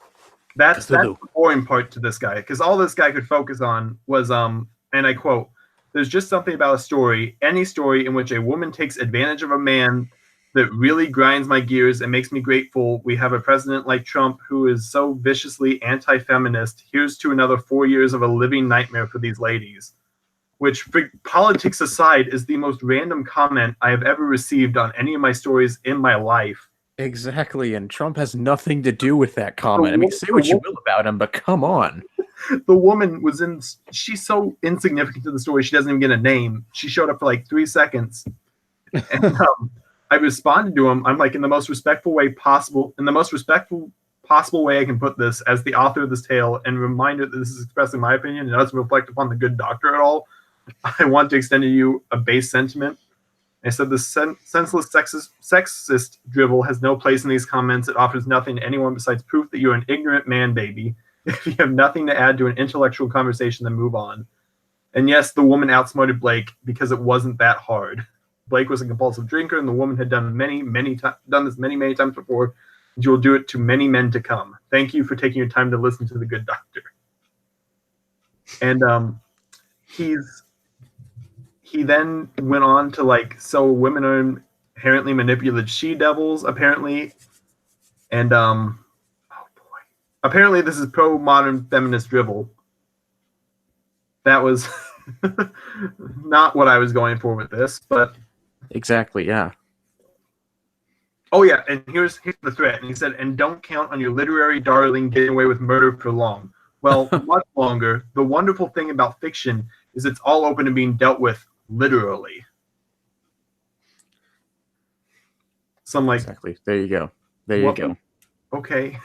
That's the boring part to this guy, because all this guy could focus on was and I quote, "There's just something about a story, any story in which a woman takes advantage of a man, that really grinds my gears and makes me grateful. We have a president like Trump who is so viciously anti-feminist. Here's to another 4 years of a living nightmare for these ladies." Which, for politics aside, is the most random comment I have ever received on any of my stories in my life. Exactly, and Trump has nothing to do with that comment. I mean, say what you will about him, but come on. The woman was she's so insignificant to the story, she doesn't even get a name. She showed up for like 3 seconds. And I responded to him. I'm like, in the most respectful way possible, in the most respectful possible way I can put this, as the author of this tale, and reminder that this is expressing my opinion and doesn't reflect upon the good doctor at all. I want to extend to you a base sentiment. I said this senseless sexist drivel has no place in these comments. It offers nothing to anyone besides proof that you're an ignorant man baby. If you have nothing to add to an intellectual conversation, then move on. And yes, the woman outsmarted Blake because it wasn't that hard. Blake was a compulsive drinker, and the woman had done done this many times before, and she will do it to many men to come. Thank you for taking your time to listen to the good doctor. And he then went on to like, so women are inherently manipulative she-devils, apparently. And oh boy. Apparently this is pro-modern feminist drivel. That was not what I was going for with this, but exactly, yeah. Oh yeah, and here's the threat. And he said, "And don't count on your literary darling getting away with murder for long." Well, much longer. The wonderful thing about fiction is it's all open to being dealt with literally. So I'm like, exactly. There you go. There you go. Okay.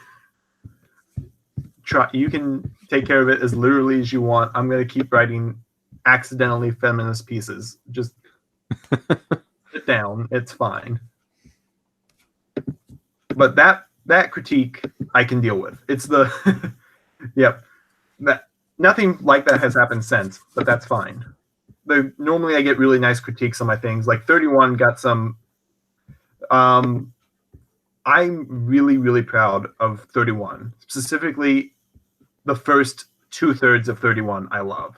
Try. You can take care of it as literally as you want. I'm going to keep writing accidentally feminist pieces. Just sit down. It's fine. But that critique I can deal with. It's the yep. That nothing like that has happened since, but that's fine. Normally I get really nice critiques on my things. Like 31 got some I'm really proud of 31. Specifically the first 2/3 of 31 I love.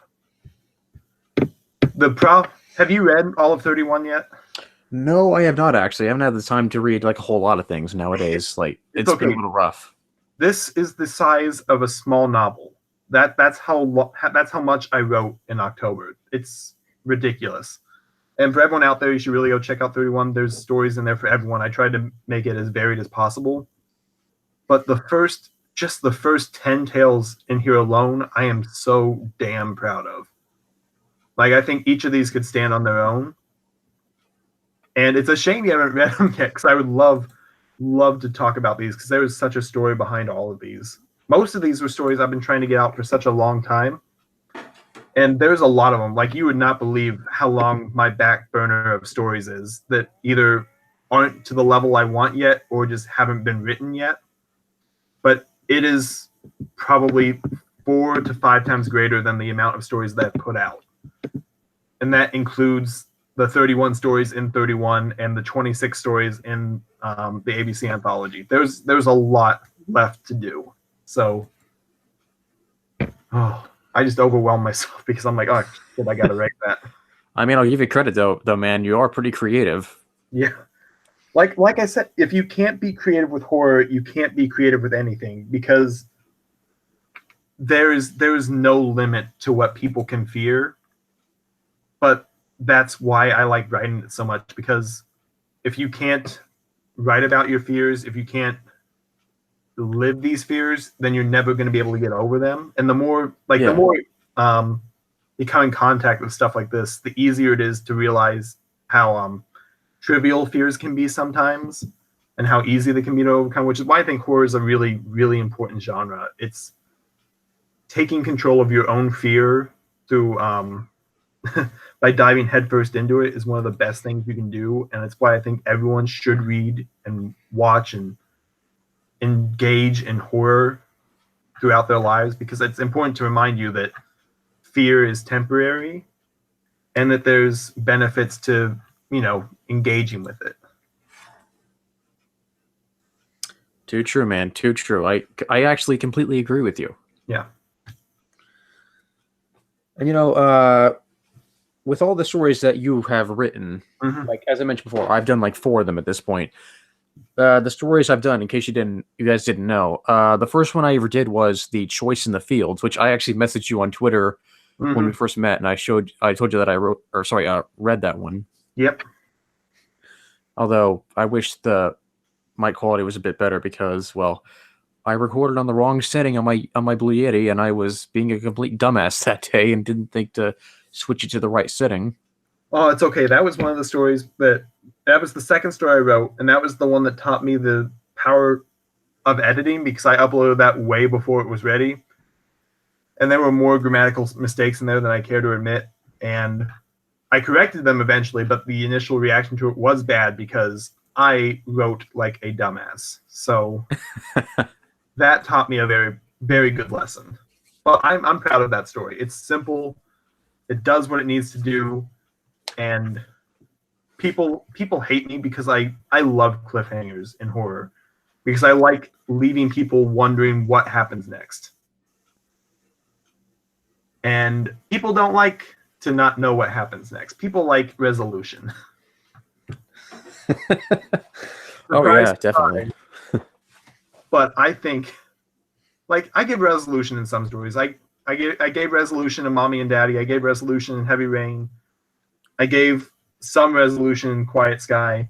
Have you read all of 31 yet? No, I have not actually. I haven't had the time to read like a whole lot of things nowadays. Like it's been a little rough. This is the size of a small novel. That's how much I wrote in October. It's ridiculous. And for everyone out there, you should really go check out 31. There's stories in there for everyone. I tried to make it as varied as possible. But the first 10 tales in here alone, I am so damn proud of. Like, I think each of these could stand on their own. And it's a shame you haven't read them yet, because I would love to talk about these, because there is such a story behind all of these. Most of these were stories I've been trying to get out for such a long time. And there's a lot of them. Like, you would not believe how long my back burner of stories is that either aren't to the level I want yet or just haven't been written yet. But it is probably 4 to 5 times greater than the amount of stories that I've put out. And that includes the 31 stories in 31 and the 26 stories in the ABC anthology. There's a lot left to do. So I just overwhelm myself because I'm like, oh shit, I gotta write that. I mean, I'll give you credit though, man. You are pretty creative. Yeah. Like I said, if you can't be creative with horror, you can't be creative with anything, because there's no limit to what people can fear. But that's why I like writing it so much, because if you can't write about your fears, if you can't live these fears, then you're never going to be able to get over them. And the more the Yeah. more you come in contact with stuff like this, the easier it is to realize how trivial fears can be sometimes, and how easy they can be to overcome, which is why I think horror is a really, really important genre. It's taking control of your own fear through by diving headfirst into it is one of the best things you can do, and it's why I think everyone should read and watch and engage in horror throughout their lives, because it's important to remind you that fear is temporary and that there's benefits to, engaging with it. Too true, man. Too true. I actually completely agree with you. Yeah. And with all the stories that you have written, Mm-hmm. like as I mentioned before, I've done like 4 of them at this point. The stories I've done, in case you guys didn't know, the first one I ever did was The Choice in the Fields, which I actually messaged you on Twitter when we first met, and I told you that I read that one. Yep. Although I wish the mic quality was a bit better, because, well, I recorded on the wrong setting on my Blue Yeti, and I was being a complete dumbass that day and didn't think to switch it to the right setting. Oh, it's okay. That was one of the stories that was the second story I wrote, and that was the one that taught me the power of editing, because I uploaded that way before it was ready. And there were more grammatical mistakes in there than I care to admit. And I corrected them eventually, but the initial reaction to it was bad because I wrote like a dumbass. So that taught me a very, very good lesson. But I'm proud of that story. It's simple. It does what it needs to do. And people hate me because I love cliffhangers in horror, because I like leaving people wondering what happens next. And people don't like to not know what happens next. People like resolution. Oh yeah, definitely. But I think, like, I give resolution in some stories. I gave resolution in Mommy and Daddy. I gave resolution in Heavy Rain. I gave some resolution in Quiet Sky.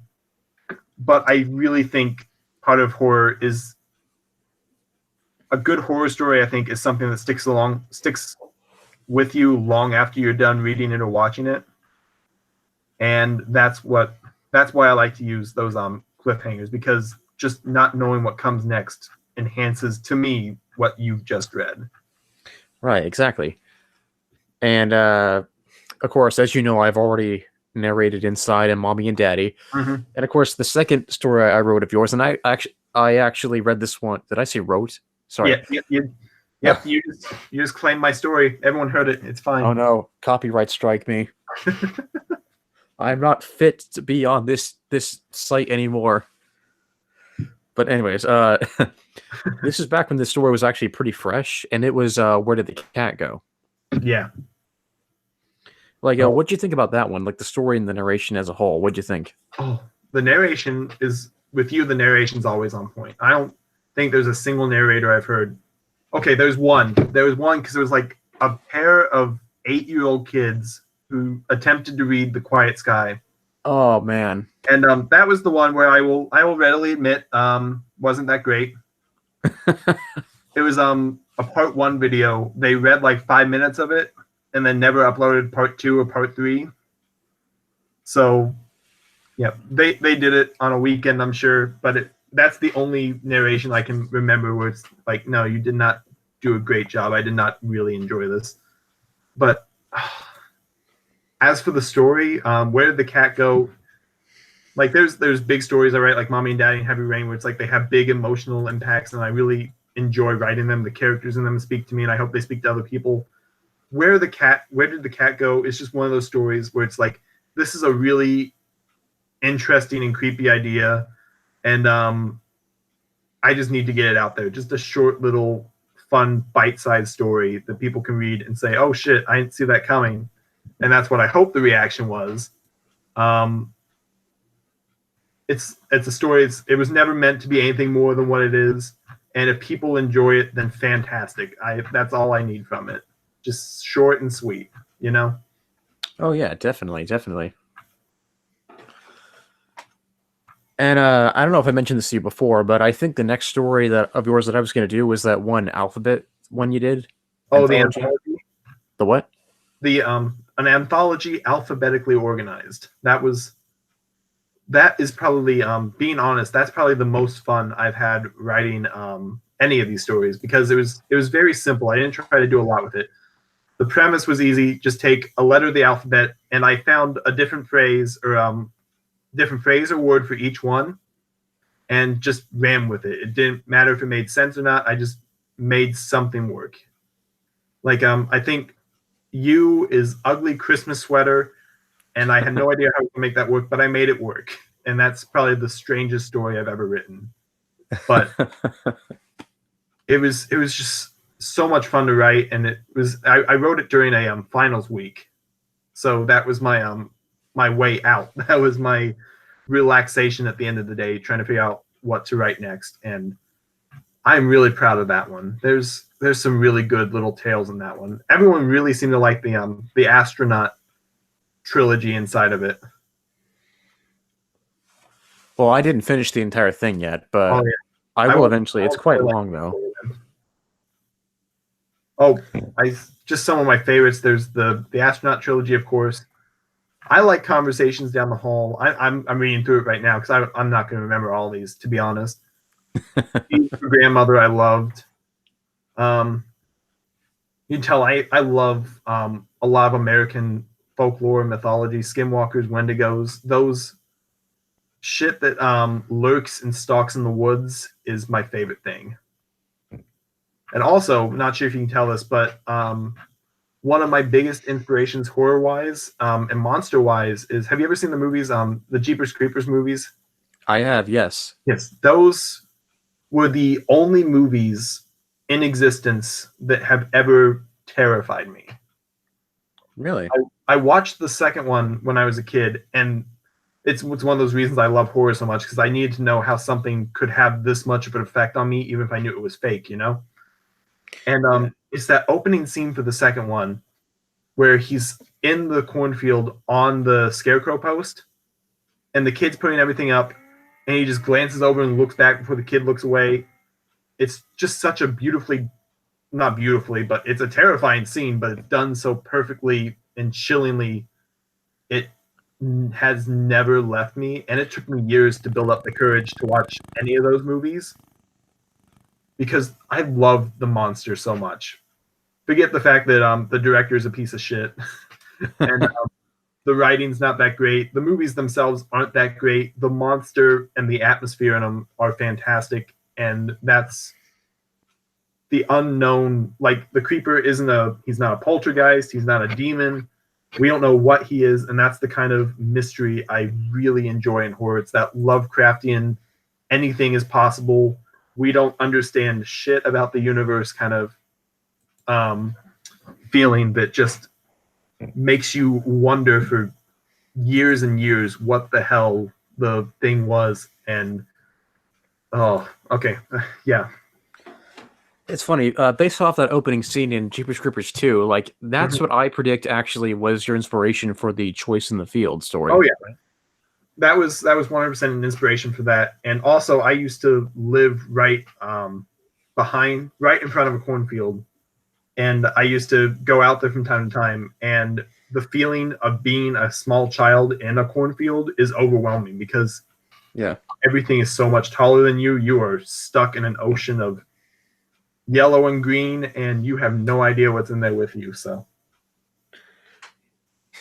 But I really think part of horror is a good horror story. I think is something that sticks with you long after you're done reading it or watching it. And that's why I like to use those cliffhangers, because just not knowing what comes next enhances, to me, what you've just read. Right, exactly. And of course, as you know, I've already narrated Inside and Mommy and Daddy. Mm-hmm. And of course, the second story I wrote of yours, and I actually read this one. Did I say wrote? Sorry. Yep. You just claimed my story. Everyone heard it. It's fine. Oh no, copyright strike me. I'm not fit to be on this site anymore. But anyways, this is back when the story was actually pretty fresh, and it was Where Did the Cat Go? Yeah. Like, what'd you think about that one? Like the story and the narration as a whole. What'd you think? Oh, the narration is, with you, the narration's always on point. I don't think there's a single narrator I've heard. Okay, there's one. There was one, because there was like a pair of 8-year-old kids who attempted to read The Quiet Sky. Oh man. And that was the one where I will readily admit wasn't that great. It was a part 1 video. They read like 5 minutes of it and then never uploaded part 2 or part 3. So yeah, they did it on a weekend, I'm sure, but that's the only narration I can remember where it's like, no, you did not do a great job. I did not really enjoy this. But as for the story, Where Did the Cat Go? Like, there's big stories I write, like Mommy and Daddy and Heavy Rain, where it's like they have big emotional impacts, and I really enjoy writing them. The characters in them speak to me, and I hope they speak to other people. Where Did the Cat Go? Is just one of those stories where it's like, this is a really interesting and creepy idea, and I just need to get it out there. Just a short little fun bite-sized story that people can read and say, oh shit, I didn't see that coming. And that's what I hope the reaction was. it's a story. It was never meant to be anything more than what it is. And if people enjoy it, then fantastic. That's all I need from it. Just short and sweet, you know? Oh yeah, definitely, definitely. And I don't know if I mentioned this to you before, but I think the next story that of yours that I was going to do was that one alphabet one you did, Oh, the anthology. anthology, The what? the an anthology alphabetically organized. That is probably being honest. That's probably the most fun I've had writing any of these stories because it was very simple. I didn't try to do a lot with it. The premise was easy. Just take a letter of the alphabet, and I found a different phrase or word for each one, and just ran with it. It didn't matter if it made sense or not. I just made something work. Like I think "you" is ugly Christmas sweater, and I had no idea how to make that work, but I made it work. And that's probably the strangest story I've ever written. But it was just so much fun to write, and I wrote it during a finals week, so that was my way out. That was my relaxation at the end of the day, trying to figure out what to write next. And I'm really proud of that one. There's some really good little tales in that one. Everyone really seemed to like the astronaut trilogy inside of it. Well, I didn't finish the entire thing yet, Oh but yeah, I I will will. eventually. It's quite long though. Oh, I just some of my favorites. There's the astronaut trilogy, of course. I like Conversations Down the Hall. I'm reading through it right now because I'm not going to remember all these, to be honest. Grandmother, I loved. Um, you can tell I love a lot of American folklore and mythology, skinwalkers, wendigos. Those shit that lurks and stalks in the woods is my favorite thing. And also, not sure if you can tell this, but one of my biggest inspirations, horror wise and monster wise, is have you ever seen the movies, the Jeepers Creepers movies? I have, yes. Yes, those were the only movies in existence that have ever terrified me. Really? I watched the second one when I was a kid, and it's one of those reasons I love horror so much because I needed to know how something could have this much of an effect on me, even if I knew it was fake, you know? And Yeah. it's that opening scene for the second one where he's in the cornfield on the scarecrow post, and the kid's putting everything up, and he just glances over and looks back before the kid looks away. It's just such a not beautifully, but it's a terrifying scene, but it's done so perfectly and chillingly. It has never left me, and it took me years to build up the courage to watch any of those movies because I love the monster so much. Forget the fact that the director is a piece of shit, and the writing's not that great. The movies themselves aren't that great. The monster and the atmosphere in them are fantastic, and that's the unknown. Like the creeper he's not a poltergeist, he's not a demon. We don't know what he is, and that's the kind of mystery I really enjoy in horror. It's that Lovecraftian, anything is possible. We don't understand shit about the universe kind of feeling that just makes you wonder for years and years what the hell the thing was. And oh, okay, yeah. It's funny, based off that opening scene in Jeepers Creepers 2, like, that's what I predict actually was your inspiration for the Choice in the Field story. Oh yeah, that was 100% an inspiration for that. And also, I used to live right right in front of a cornfield, and I used to go out there from time to time. And the feeling of being a small child in a cornfield is overwhelming because Yeah. everything is so much taller than you. You are stuck in an ocean of yellow and green, and you have no idea what's in there with you. So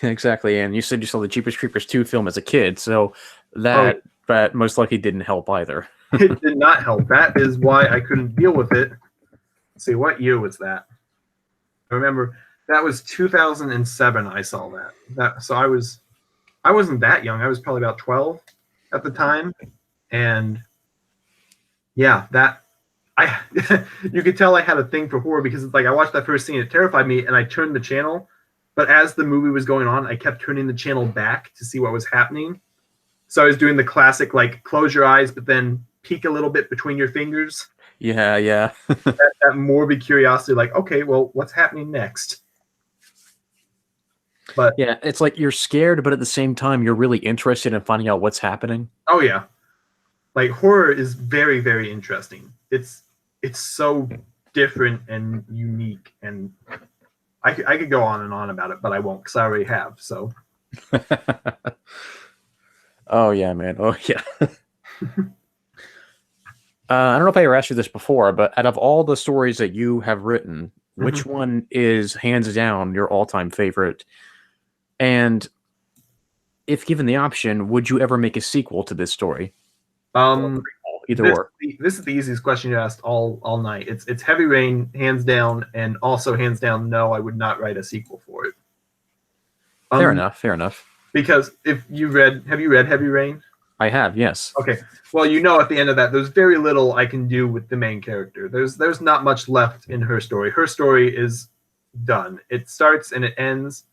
Exactly, and you said you saw the Jeepers Creepers 2 film as a kid, so that most likely didn't help either. it did not help. That is why I couldn't deal with it. Let's see, what year was that? I remember that was 2007. I saw that. So I wasn't that young. I was probably about 12 at the time, and yeah, that I you could tell I had a thing for horror because it's like I watched that first scene, it terrified me, and I turned the channel. But as the movie was going on, I kept turning the channel back to see what was happening. So I was doing the classic, like, close your eyes, but then peek a little bit between your fingers. Yeah. That morbid curiosity, like, okay, well, what's happening next? But Yeah, it's like you're scared, but at the same time, you're really interested in finding out what's happening. oh yeah, like horror is very, very interesting. It's so different and unique, and I could go on and on about it, but I won't because I already have. So Oh yeah, man. Oh yeah. I don't know if I ever asked you this before, but out of all the stories that you have written, which one is hands down your all-time favorite? And if given the option, would you ever make a sequel to this story? um, Either or. this is the easiest question you asked all night. It's Heavy Rain, hands down, and also hands down. No, I would not write a sequel for it. Fair enough. Because have you read Heavy Rain? I have, yes. Okay. Well, you know, at the end of that, there's very little I can do with the main character. There's not much left in her story. Her story is done. It starts and it ends.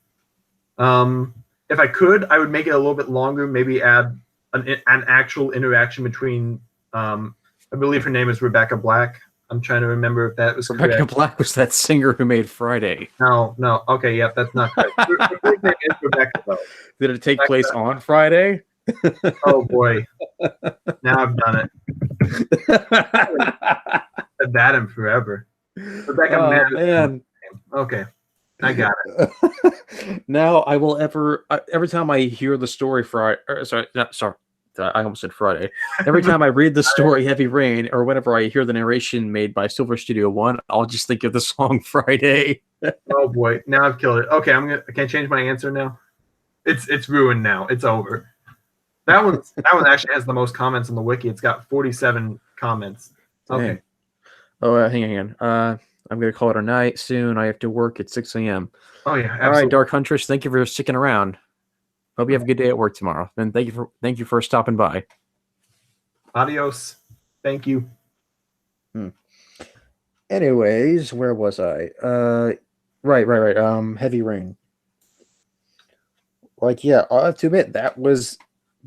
If I could, I would make it a little bit longer. Maybe add an actual interaction between. I believe her name is Rebecca Black. I'm trying to remember if that was Rebecca correct. Black was that singer who made Friday. No. Okay, yep, that's not correct. Her first name is Rebecca, though. Did it take place on Friday? Oh boy, now I've done it. Said that in forever. Rebecca man. Okay, I got it. Now I will every time I hear the story Friday, I almost said Friday. Every time I read the story Heavy Rain, or whenever I hear the narration made by Silver Studio One, I'll just think of the song Friday. Oh boy, now I've killed it. Okay, I can't change my answer now. It's ruined now. It's over. That one actually has the most comments on the wiki. It's got 47 comments. Okay. Dang. Oh, hang on. I'm gonna call it a night soon. I have to work at 6 a.m. Oh yeah. Absolutely. All right, Dark Huntress. Thank you for sticking around. Hope you have a good day at work tomorrow. And thank you for stopping by. Adios. Thank you. Anyways, where was I? Right. Heavy Rain. Like, yeah, I have to admit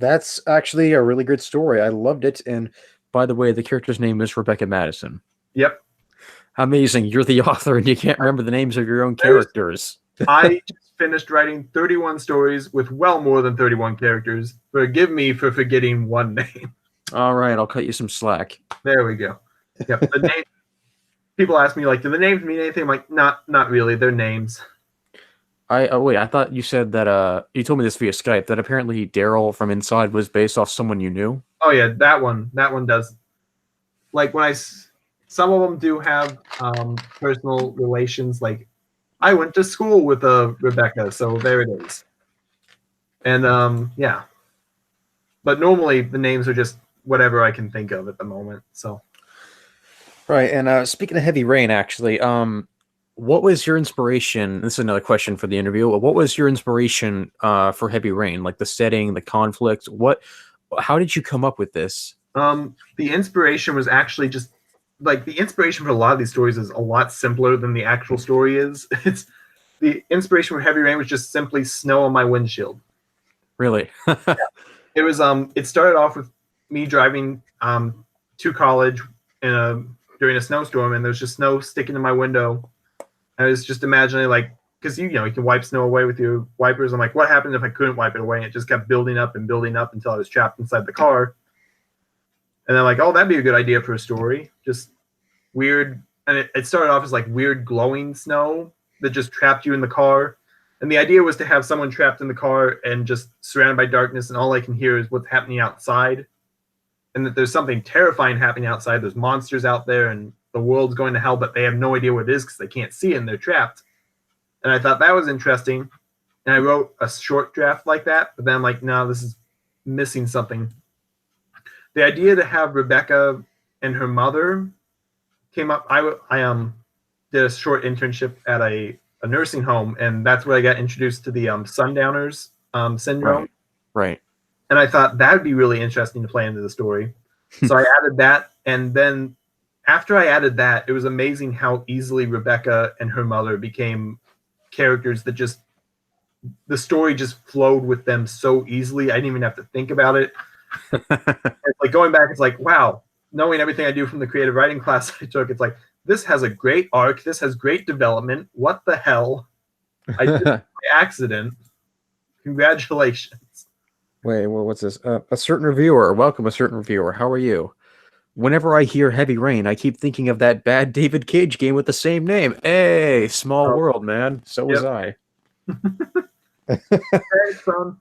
that's actually a really good story. I loved it. And by the way, the character's name is Rebecca Madison. Yep. Amazing. You're the author and you can't remember the names of your own characters. I just finished writing 31 stories with well more than 31 characters. Forgive me for forgetting one name. All right, I'll cut you some slack. There we go. Yep. The name. People ask me, like, do the names mean anything? I'm like, not really. They're names. Wait, I thought you said that you told me this via Skype that apparently Daryl from Inside was based off someone you knew. Oh yeah, that one does. Like some of them do have personal relations. Like I went to school with Rebecca, so there it is. And yeah, but normally the names are just whatever I can think of at the moment. So right, and speaking of Heavy Rain, actually, what was your inspiration? This is another question for the interview. What was your inspiration for Heavy Rain? Like the setting, the conflict. How did you come up with this? The inspiration was actually just like the inspiration for a lot of these stories is a lot simpler than the actual story is. It's the inspiration for Heavy Rain was just simply snow on my windshield. Really? Yeah. It was it started off with me driving to college during a snowstorm, and there's just snow sticking in my window. I was just imagining, like, because you can wipe snow away with your wipers. I'm like, what happened if I couldn't wipe it away? And it just kept building up and building up until I was trapped inside the car. And then like, oh, that'd be a good idea for a story. Just weird. And it started off as like weird glowing snow that just trapped you in the car. And the idea was to have someone trapped in the car and just surrounded by darkness, and all I can hear is what's happening outside. And that there's something terrifying happening outside. There's monsters out there, and the world's going to hell, but they have no idea what it is because they can't see it and they're trapped. And I thought that was interesting. And I wrote a short draft like that, but then I'm like, no, this is missing something. The idea to have Rebecca and her mother came up. I did a short internship at a nursing home, and that's where I got introduced to the Sundowners syndrome. Right. And I thought that would be really interesting to play into the story. So I added that, and then after I added that, it was amazing how easily Rebecca and her mother became characters that just the story just flowed with them so easily. I didn't even have to think about it. It's like going back, it's like, wow, knowing everything I do from the creative writing class I took, it's like, this has a great arc. This has great development. What the hell? I did it by accident. Congratulations. Wait, well, what's this? A certain reviewer. Welcome, a certain reviewer. How are you? Whenever I hear Heavy Rain, I keep thinking of that bad David Cage game with the same name. Hey, small world, man. So was I. Hey, son.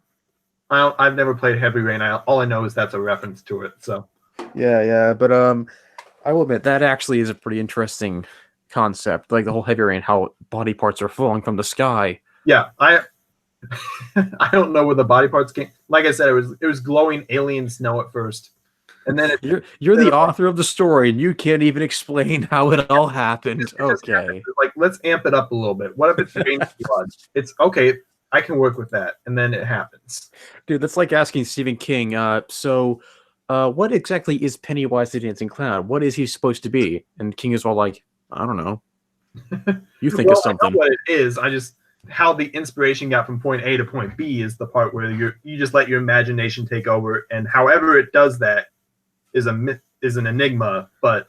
I've never played Heavy Rain. All I know is that's a reference to it. So Yeah, but I will admit that actually is a pretty interesting concept. Like the whole Heavy Rain, how body parts are falling from the sky. yeah, I I don't know where the body parts came. Like I said, it was glowing alien snow at first, and then You're the author of the story, and you can't even explain how it all happened. Okay, like let's amp it up a little bit. What if it's vein blood? It's okay. I can work with that, and then it happens. dude, that's like asking Stephen King. What exactly is Pennywise the Dancing Clown? What is he supposed to be? And King is all like, I don't know. You think of something. I know what it is. I just how the inspiration got from point A to point B is the part where you just let your imagination take over, and however it does that is an enigma. But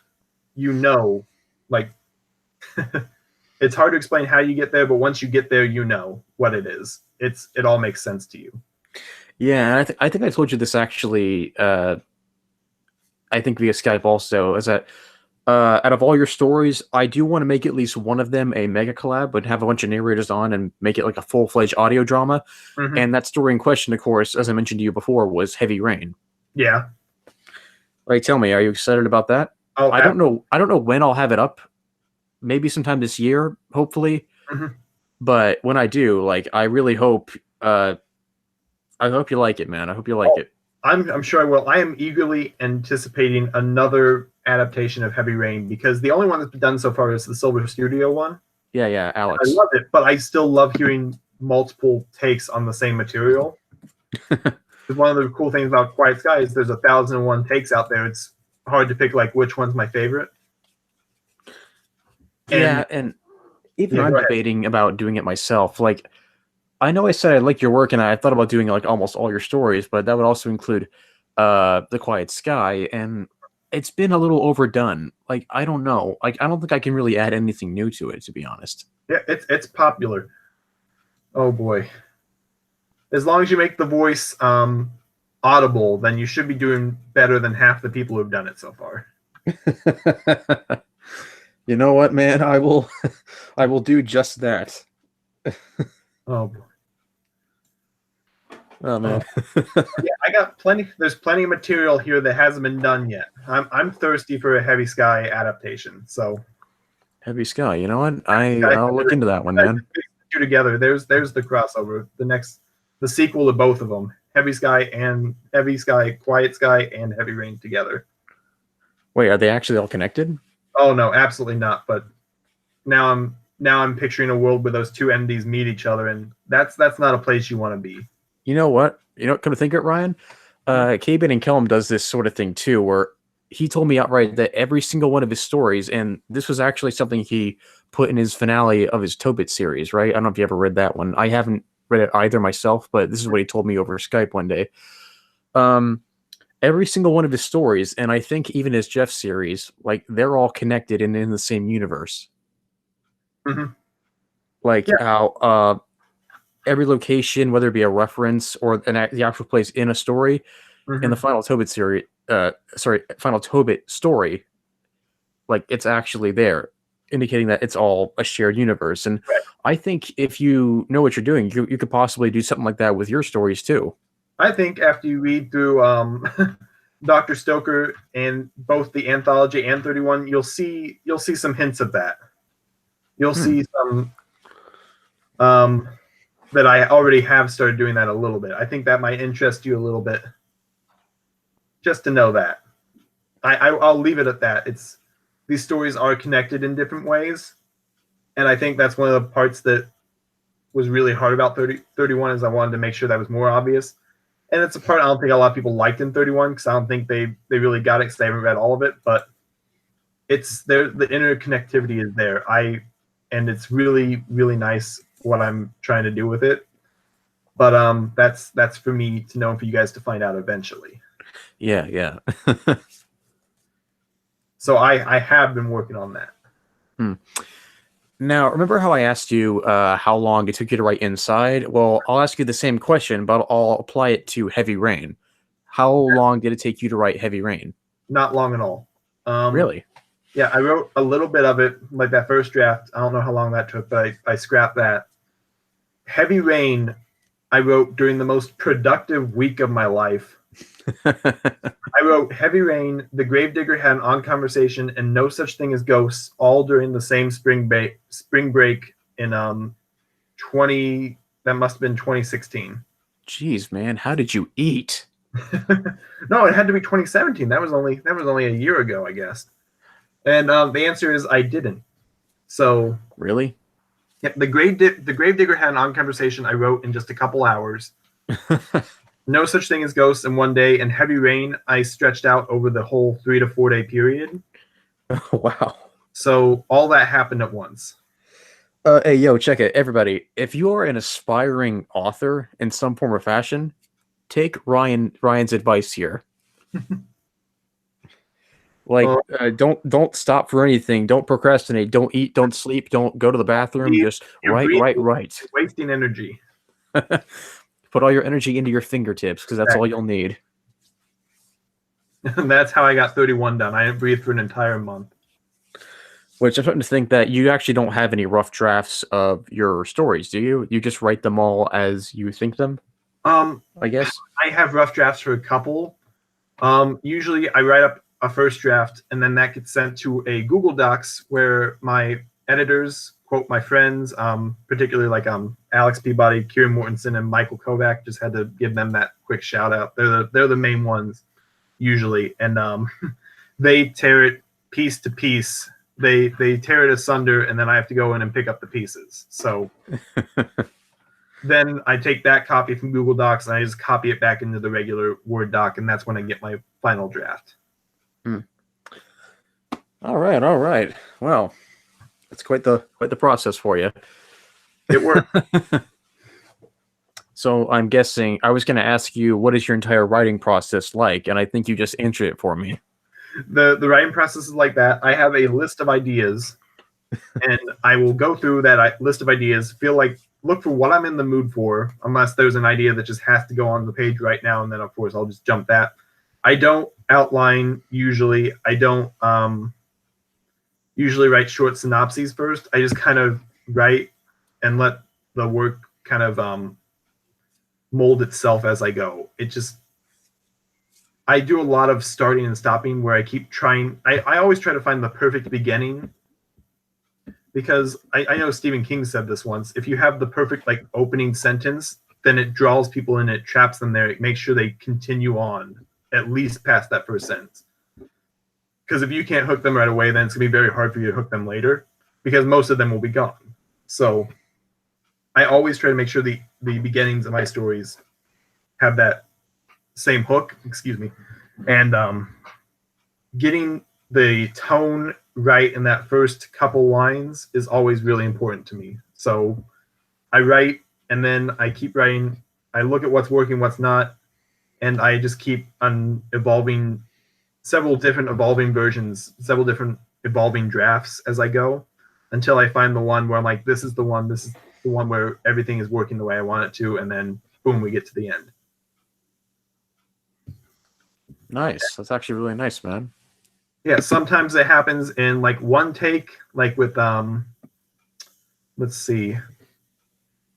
like it's hard to explain how you get there, but once you get there, you know what it is. It all makes sense to you. Yeah, I think I told you this actually. I think via Skype also is that out of all your stories, I do want to make at least one of them a mega collab, but have a bunch of narrators on and make it like a full-fledged audio drama. Mm-hmm. And that story in question, of course, as I mentioned to you before, was Heavy Rain. Yeah. Right, tell me, are you excited about that? Oh, I don't know when I'll have it up. Maybe sometime this year, hopefully. Mm-hmm. But when I do, like, I really hope. I hope you like it, man. I hope you like it. I'm sure I will. I am eagerly anticipating another adaptation of Heavy Rain because the only one that's been done so far is the Silver Studio one. Yeah, Alex. I love it, but I still love hearing multiple takes on the same material. One of the cool things about Quiet Sky is there's 1,001 takes out there. It's hard to pick like which one's my favorite. And even I'm debating about doing it myself. Like, I know I said I like your work, and I thought about doing like almost all your stories, but that would also include The Quiet Sky, and it's been a little overdone. Like, I don't know. Like, I don't think I can really add anything new to it, to be honest. Yeah, it's popular. Oh boy. As long as you make the voice audible, then you should be doing better than half the people who've done it so far. You know what, man? I will do just that. Oh boy. Oh man. Yeah, I got plenty. There's plenty of material here that hasn't been done yet. I'm thirsty for a Heavy Sky adaptation. So Heavy Sky, you know what? I'll look into that one, man. Two together. There's the crossover. The sequel to both of them. Heavy Sky, Quiet Sky, and Heavy Rain together. Wait, are they actually all connected? Oh no, absolutely not. But now I'm picturing a world where those two entities meet each other, and that's not a place you want to be. You know what? Come to think of it, Ryan, K-Bin and Kellum does this sort of thing too, where he told me outright that every single one of his stories, and this was actually something he put in his finale of his Tobit series, right? I don't know if you ever read that one. I haven't read it either myself, but this is what he told me over Skype one day. Every single one of his stories, and I think even his Jeff series, like they're all connected and in the same universe. Mm-hmm. Like how every location, whether it be a reference or the actual place in a story, in the Final Tobit series, Final Tobit story, like it's actually there, indicating that it's all a shared universe. And I think if you know what you're doing, you could possibly do something like that with your stories too. I think after you read through Dr. Stoker and both the anthology and 31, you'll see some hints of that. You'll see some that I already have started doing that a little bit. I think that might interest you a little bit. Just to know that. I'll leave it at that. These stories are connected in different ways. And I think that's one of the parts that was really hard about 31 is I wanted to make sure that was more obvious. And it's a part I don't think a lot of people liked in 31 because I don't think they really got it because they haven't read all of it. But it's there. The interconnectivity is there. And it's really, really nice what I'm trying to do with it. But that's for me to know and for you guys to find out eventually. Yeah, yeah. So I have been working on that. Now, remember how I asked you how long it took you to write Inside? Well, I'll ask you the same question, but I'll apply it to Heavy Rain. How long did it take you to write Heavy Rain? Not long at all. Really? Yeah, I wrote a little bit of it, like that first draft. I don't know how long that took, but I scrapped that. Heavy Rain, I wrote during the most productive week of my life. I wrote Heavy Rain, The Gravedigger Had an On Conversation, and No Such Thing as Ghosts, all during the same spring break in 20. That must have been 2016. Jeez, man, how did you eat? No, it had to be 2017. That was only a year ago, I guess. And the answer is I didn't. So Really? yeah, the Gravedigger Had an On Conversation I wrote in just a couple hours. No Such Thing as Ghosts in one day, and Heavy Rain I stretched out over the whole 3 to 4 day period. Wow. So all that happened at once. Hey, yo, check it, everybody. If you are an aspiring author in some form or fashion, take Ryan's advice here. Like, don't stop for anything. Don't procrastinate. Don't eat. Don't sleep. Don't go to the bathroom. Just write. Wasting energy. Put all your energy into your fingertips because that's all you'll need. And that's how I got 31 done. I didn't breathe for an entire month. Which I'm starting to think that you actually don't have any rough drafts of your stories, do you? You just write them all as you think them? I guess. I have rough drafts for a couple. Usually I write up a first draft and then that gets sent to a Google Docs where my editors, quote my friends, particularly like Alex Peabody, Kieran Mortensen, and Michael Kovac, just had to give them that quick shout out. They're the main ones usually, and they tear it piece to piece. They tear it asunder, and then I have to go in and pick up the pieces. So then I take that copy from Google Docs and I just copy it back into the regular Word doc, and that's when I get my final draft. All right. Well, it's quite the process for you. It worked. So I'm guessing I was going to ask you, what is your entire writing process like? And I think you just answered it for me. The writing process is like that. I have a list of ideas, and I will go through that list of ideas, look for what I'm in the mood for, unless there's an idea that just has to go on the page right now, and then of course I'll just jump that. I don't outline usually. I don't usually write short synopses first. I just kind of write and let the work kind of mold itself as I go. I do a lot of starting and stopping where I keep trying. I always try to find the perfect beginning, because I know Stephen King said this once. If you have the perfect opening sentence, then it draws people in, it traps them there. It makes sure they continue on at least past that first sentence. Because if you can't hook them right away, then it's going to be very hard for you to hook them later, because most of them will be gone. So I always try to make sure the beginnings of my stories have that same hook, and getting the tone right in that first couple lines is always really important to me. So I write, and then I keep writing. I look at what's working, what's not, and I just keep on evolving several different evolving versions, several different evolving drafts as I go, until I find the one where I'm like, this is the one where everything is working the way I want it to, and then boom, we get to the end. Nice. That's actually really nice, man. Yeah, sometimes it happens in one take, with let's see,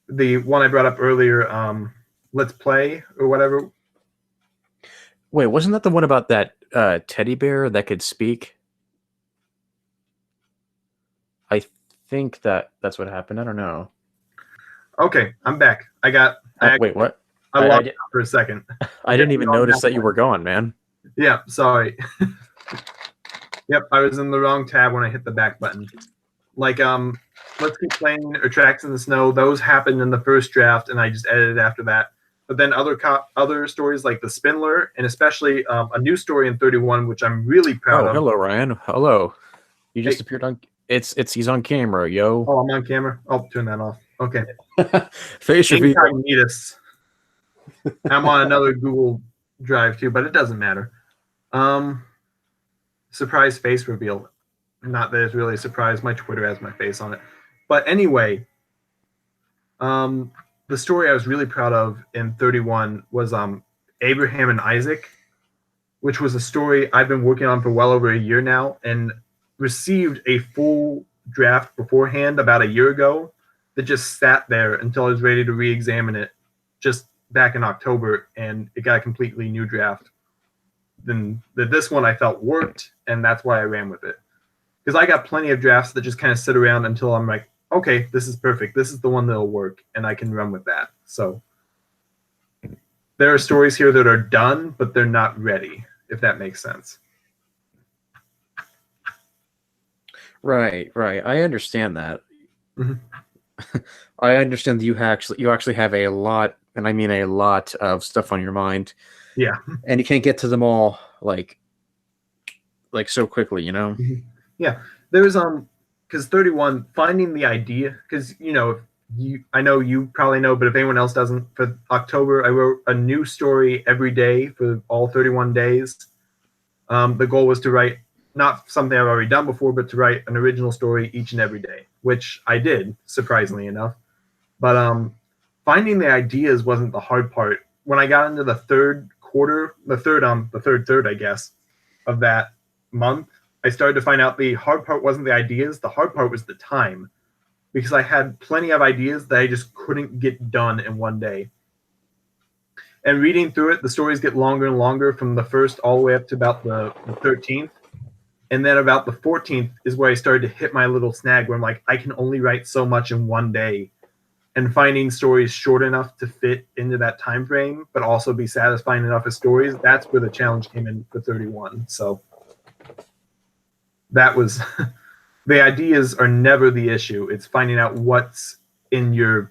the one I brought up earlier, Let's Play or whatever. Wait, wasn't that the one about that teddy bear that could speak? I think that's what happened. I don't know. Okay, I'm back. Wait, what? I logged out for a second. I didn't even notice that you were gone, man. Yeah, sorry. Yep, I was in the wrong tab when I hit the back button. Let's Keep Playing or Tracks in the Snow, those happened in the first draft, and I just edited after that. But then other stories like The Spindler, and especially a new story in 31, which I'm really proud of. Hello, Ryan. Hello. You just appeared on. He's on camera, yo. Oh, I'm on camera. I'll turn that off. Okay. Face reveal. Incognitus. I'm on another Google Drive too, but it doesn't matter. Surprise face reveal. Not that it's really a surprise. My Twitter has my face on it. But anyway, the story I was really proud of in 31 was Abraham and Isaac, which was a story I've been working on for well over a year now, and received a full draft beforehand about a year ago that just sat there until I was ready to re-examine it just back in October, and it got a completely new draft. Then this one I felt worked, and that's why I ran with it. Because I got plenty of drafts that just kind of sit around until I'm like, okay, this is perfect. This is the one that'll work, and I can run with that. So there are stories here that are done, but they're not ready, if that makes sense. Right. I understand that. Mm-hmm. I understand that you actually have a lot, and I mean a lot of stuff on your mind. Yeah. And you can't get to them all like so quickly, you know? Mm-hmm. Yeah. There's because 31 finding the idea, because I know you probably know, but if anyone else doesn't, for October I wrote a new story every day for all 31 days. The goal was to write not something I've already done before, but to write an original story each and every day, which I did, surprisingly enough. But finding the ideas wasn't the hard part. When I got into the third quarter, the third, I guess, of that month, I started to find out the hard part wasn't the ideas. The hard part was the time, because I had plenty of ideas that I just couldn't get done in one day. And reading through it, the stories get longer and longer from the first all the way up to about the 13th. And then about the 14th is where I started to hit my little snag where I'm like, I can only write so much in one day. And finding stories short enough to fit into that time frame, but also be satisfying enough as stories, that's where the challenge came in for 31. So that was the ideas are never the issue. It's finding out what you're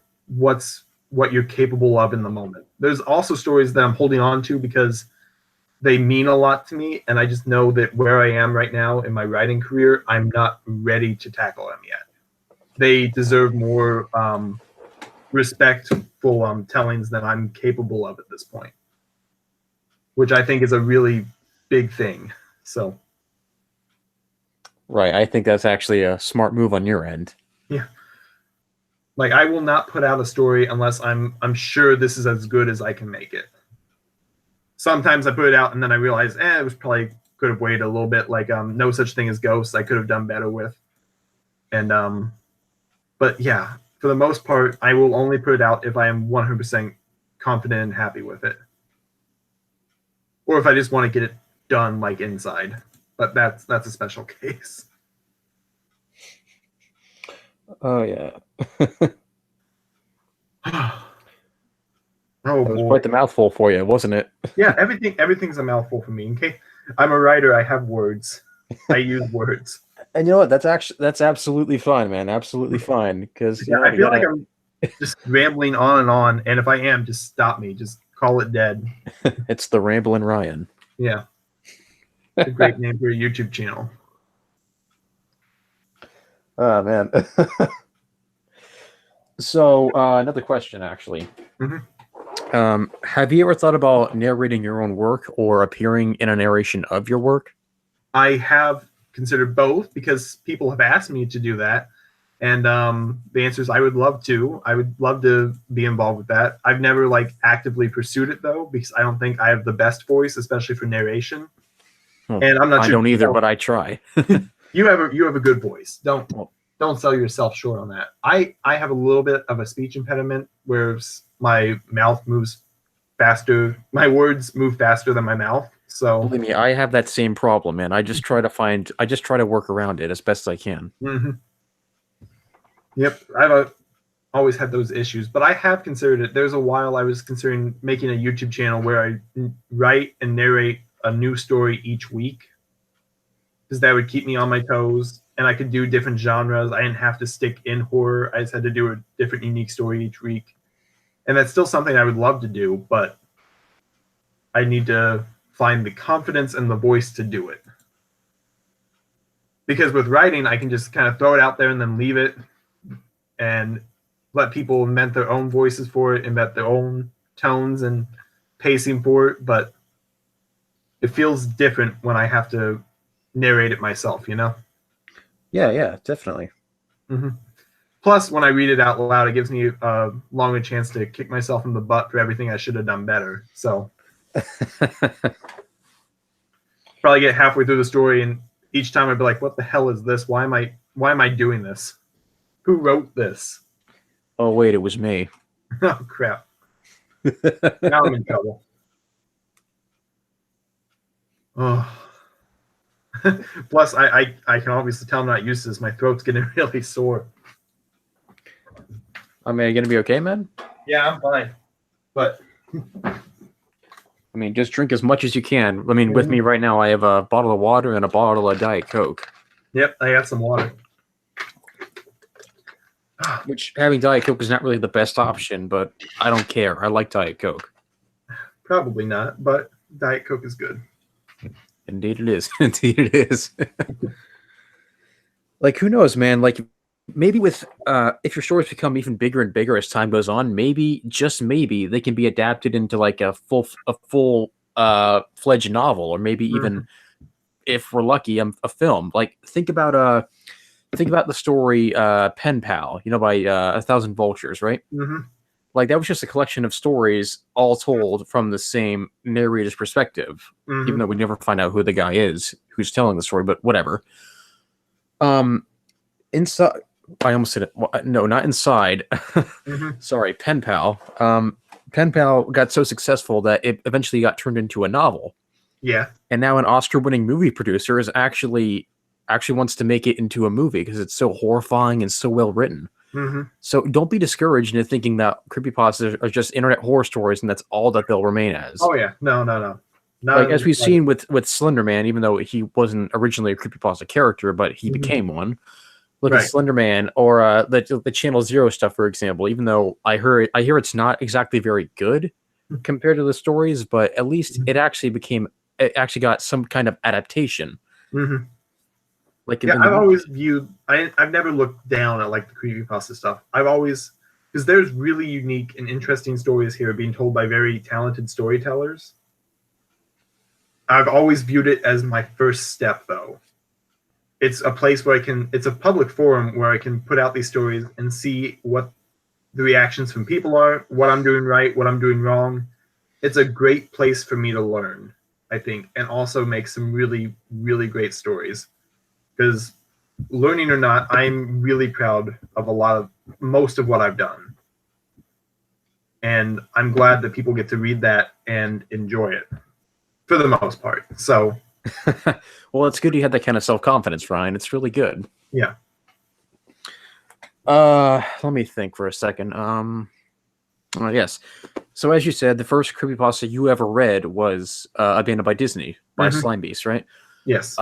capable of in the moment. There's also stories that I'm holding on to because they mean a lot to me, and I just know that where I am right now in my writing career, I'm not ready to tackle them yet. They deserve more respectful tellings than I'm capable of at this point, which I think is a really big thing. So, right, I think that's actually a smart move on your end. Yeah, like I will not put out a story unless I'm sure this is as good as I can make it. Sometimes I put it out and then I realize, it was probably could have waited a little bit. Like No Such Thing as Ghosts, I could have done better with. And but yeah, for the most part, I will only put it out if I am 100% confident and happy with it, or if I just want to get it done like inside. But that's a special case. Oh yeah. Oh, that was quite the mouthful for you, wasn't it? Yeah, everything's a mouthful for me. Okay, I'm a writer. I have words. I use words. And you know what? That's absolutely fine, man. Absolutely fine. Because I feel like I'm just rambling on, and if I am, just stop me. Just call it dead. It's the Ramblin' Ryan. Yeah, it's a great name for a YouTube channel. Oh man. So another question, actually. Mm-hmm. Have you ever thought about narrating your own work or appearing in a narration of your work? I have considered both because people have asked me to do that, and the answer is I would love to. I would love to be involved with that. I've never actively pursued it though, because I don't think I have the best voice, especially for narration. Well, and I'm not. I don't either, but I try. You have a good voice. Don't sell yourself short on that. I have a little bit of a speech impediment where my mouth moves faster. My words move faster than my mouth. So believe me, I have that same problem, man. I just try to work around it as best I can. Mm-hmm. Yep, I've always had those issues, but I have considered it. There's a while I was considering making a YouTube channel where I write and narrate a new story each week, because that would keep me on my toes, and I could do different genres. I didn't have to stick in horror. I just had to do a different, unique story each week, and that's still something I would love to do, but I need to find the confidence and the voice to do it. Because with writing, I can just kind of throw it out there and then leave it and let people invent their own voices for it, invent their own tones and pacing for it, but it feels different when I have to narrate it myself, you know? Yeah, definitely. Mm-hmm. Plus, when I read it out loud, it gives me a longer chance to kick myself in the butt for everything I should have done better. So probably get halfway through the story, and each time I'd be like, "What the hell is this? Why am I doing this? Who wrote this?" Oh wait, it was me. Oh crap! Now I'm in trouble. Oh. Plus, I can obviously tell I'm not used to this. My throat's getting really sore. I mean, are you gonna be okay, man? Yeah, I'm fine. But I mean, just drink as much as you can. I mean, with me right now, I have a bottle of water and a bottle of Diet Coke. Yep, I got some water. Which having Diet Coke is not really the best option, but I don't care. I like Diet Coke. Probably not, but Diet Coke is good. Indeed it is. Indeed it is. Like, who knows, man? Like, maybe with if your stories become even bigger and bigger as time goes on, maybe, just maybe, they can be adapted into like a full fledged novel, or maybe even, if we're lucky, a film. Like, think about the story Pen Pal, by A Thousand Vultures, right? Mm-hmm. Like, that was just a collection of stories all told from the same narrator's perspective, even though we never find out who the guy is who's telling the story, but whatever. Inside, I almost said it. Well, no, not Inside. Sorry, Pen Pal. Pen Pal got so successful that it eventually got turned into a novel. Yeah. And now an Oscar-winning movie producer is actually wants to make it into a movie because it's so horrifying and so well written. So don't be discouraged into thinking that creepypastas are just internet horror stories and that's all that they'll remain as. Oh yeah, no. Like, as we've seen with Slender Man, even though he wasn't originally a creepypasta character, but he became one. Look at Slender Man, or the Channel Zero stuff, for example. Even though I hear it's not exactly very good compared to the stories, but at least it actually got some kind of adaptation. Like, yeah, I've always viewed. I've never looked down at like the creepypasta stuff. I've always, because there's really unique and interesting stories here being told by very talented storytellers. I've always viewed it as my first step, though. It's a place where it's a public forum where I can put out these stories and see what the reactions from people are, what I'm doing right, what I'm doing wrong. It's a great place for me to learn, I think, and also make some really, really great stories. Because learning or not, I'm really proud of most of what I've done. And I'm glad that people get to read that and enjoy it for the most part. So, well, it's good you had that kind of self-confidence, Ryan. It's really good. Yeah. Let me think for a second. Yes. So, as you said, the first creepypasta you ever read was Abandoned by Disney by Slime Beast, right? Yes.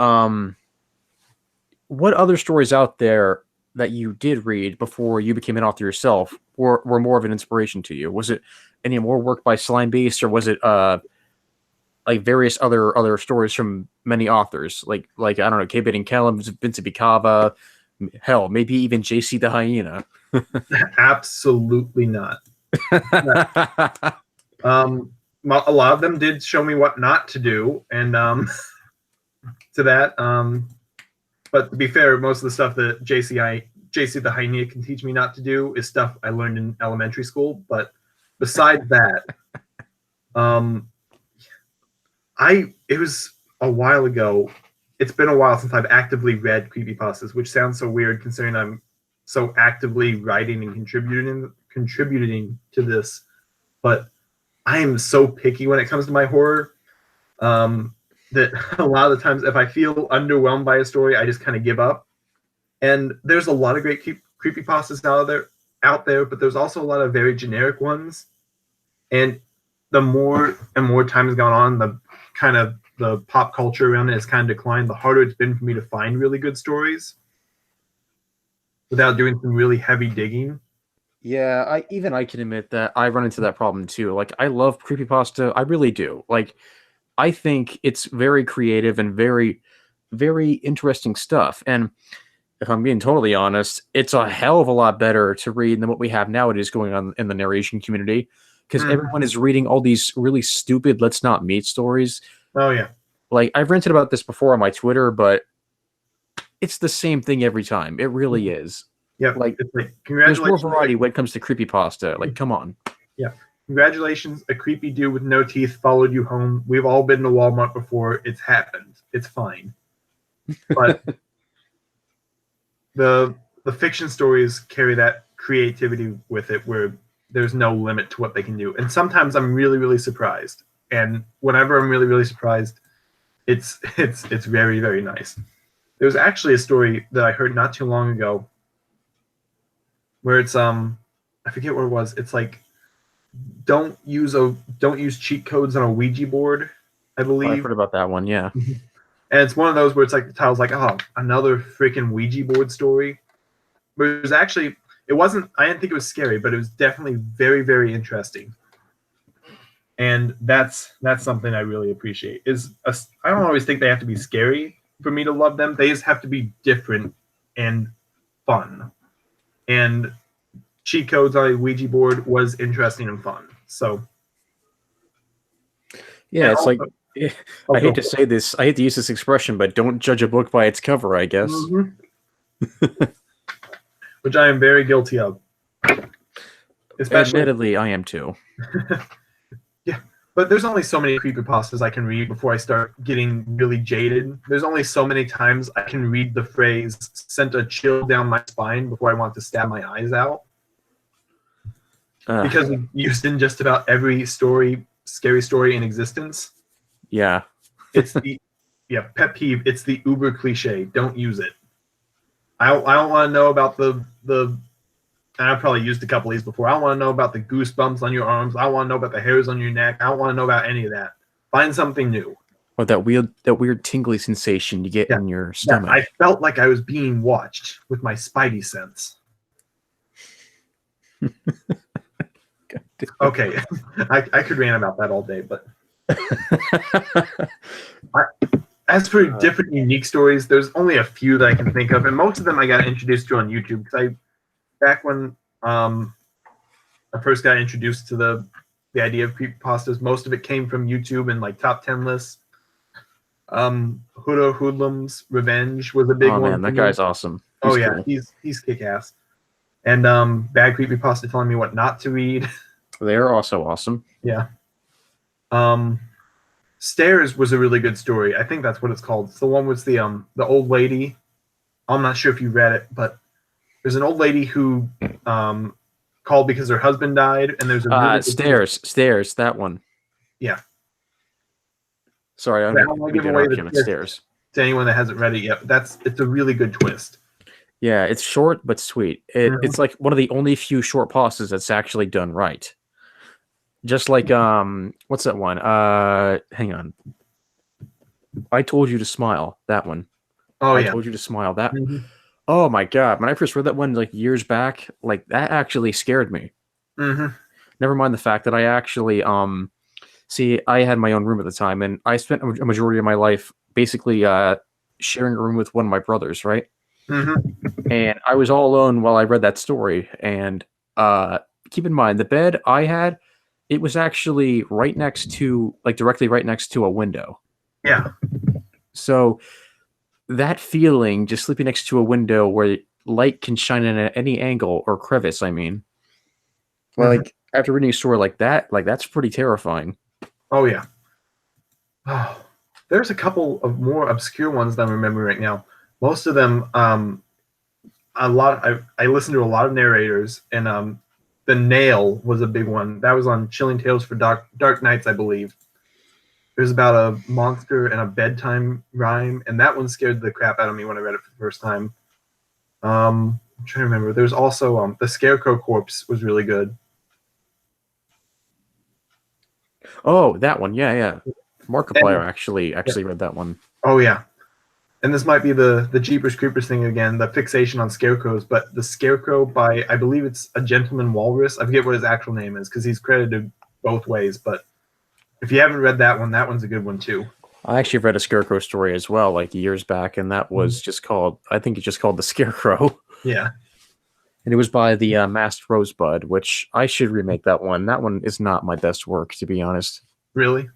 What other stories out there that you did read before you became an author yourself were more of an inspiration to you? Was it any more work by Slime Beast, or was it like various other stories from many authors, like I don't know, K. Bait and Callum, Vincent Bicava, hell, maybe even JC the Hyena? Absolutely not. A lot of them did show me what not to do, and to that. But to be fair, most of the stuff that JC the Hyena can teach me not to do is stuff I learned in elementary school. But besides that, it was a while ago. It's been a while since I've actively read creepypastas, which sounds so weird considering I'm so actively writing and contributing to this. But I am so picky when it comes to my horror. That a lot of the times, if I feel underwhelmed by a story, I just kind of give up. And there's a lot of great creepypastas out there, but there's also a lot of very generic ones. And the more and more time has gone on, the pop culture around it has kind of declined. The harder it's been for me to find really good stories without doing some really heavy digging. Yeah, I can admit that I run into that problem too. Like, I love creepypasta, I really do. Like, I think it's very creative and very, very interesting stuff. And if I'm being totally honest, it's a hell of a lot better to read than what we have nowadays going on in the narration community. because everyone is reading all these really stupid "let's not meet" stories. Oh yeah. Like I've ranted about this before on my Twitter, but it's the same thing every time. It really is. Yep. Like It's like there's more congratulations. variety when it comes to creepypasta. Like, come on. Yeah. Congratulations, a creepy dude with no teeth followed you home. We've all been to Walmart before. It's happened. It's fine. But the fiction stories carry that creativity with it where there's no limit to what they can do. And sometimes I'm really, really surprised. And whenever I'm really, really surprised, it's very, very nice. There was actually a story that I heard not too long ago where it's I forget what it was. It's like don't use cheat codes on a Ouija board, I believe. I've heard about that one, yeah. And it's one of those where it's like the title's like, oh, another freaking Ouija board story. But it was actually, it wasn't, I didn't think it was scary, but it was definitely very, very interesting. And that's something I really appreciate. I don't always think they have to be scary for me to love them. They just have to be different and fun. And cheat codes on a Ouija board was interesting and fun. So yeah, it's also, like I hate to say this, I hate to use this expression, but don't judge a book by its cover, I guess. Mm-hmm. Which I am very guilty of. Admittedly, I am too. Yeah, but there's only so many creepypastas I can read before I start getting really jaded. There's only so many times I can read the phrase "sent a chill down my spine" before I want to stab my eyes out. Because it's used in just about every scary story in existence. Yeah. It's the pet peeve. It's the uber cliche. Don't use it. I don't want to know about the and I've probably used a couple of these before. I don't want to know about the goosebumps on your arms. I don't want to know about the hairs on your neck. I don't want to know about any of that. Find something new. Or that weird tingly sensation you get in your stomach. I felt like I was being watched with my spidey sense. Okay, I could rant about that all day, but as for different unique stories, there's only a few that I can think of, and most of them I got introduced to on YouTube because back when I first got introduced to the idea of creepypastas, most of it came from YouTube and like top 10 lists. Huda Hoodlum's Revenge was a big one. Oh man, that guy's awesome. He's cool. He's kick-ass. And Bad Creepypasta telling me what not to read. They're also awesome. Yeah. Stairs was a really good story. I think that's what it's called. It's the one with the old lady. I'm not sure if you read it, but there's an old lady who called because her husband died, and there's a Stairs, that one. Yeah. Sorry, I don't want to give away the Stairs to anyone that hasn't read it yet. But it's a really good twist. Yeah, it's short but sweet. It's like one of the only few short pastas that's actually done right. Just like what's that one? Hang on. I Told You to Smile. That one. Oh I Told You to Smile. That. Mm-hmm. Oh my god! When I first read that one like years back, like that actually scared me. Mm-hmm. Never mind the fact that I actually see, I had my own room at the time, and I spent a majority of my life basically sharing a room with one of my brothers, right? Mm-hmm. And I was all alone while I read that story. And keep in mind, the bed I had, it was actually right next to, like directly right next to a window. Yeah. So that feeling, just sleeping next to a window where light can shine in at any angle or crevice, I mean, like after reading a story like that, like that's pretty terrifying. Oh yeah. Oh, there's a couple of more obscure ones that I'm remembering right now. Most of them, I listened to a lot of narrators, and The Nail was a big one. That was on Chilling Tales for Dark Nights, I believe. It was about a monster and a bedtime rhyme, and that one scared the crap out of me when I read it for the first time. I'm trying to remember. There's also The Scarecrow Corpse was really good. Oh, that one, yeah. Markiplier actually read that one. Oh yeah. And this might be the Jeepers Creepers thing again, the fixation on scarecrows, but The Scarecrow by, I believe it's A Gentleman Walrus. I forget what his actual name is because he's credited both ways, but if you haven't read that one's a good one too. I actually read a Scarecrow story as well, like years back, and that was just called, I think it's just called The Scarecrow. Yeah. and it was by the Masked Rosebud, which I should remake that one. That one is not my best work, to be honest. Really?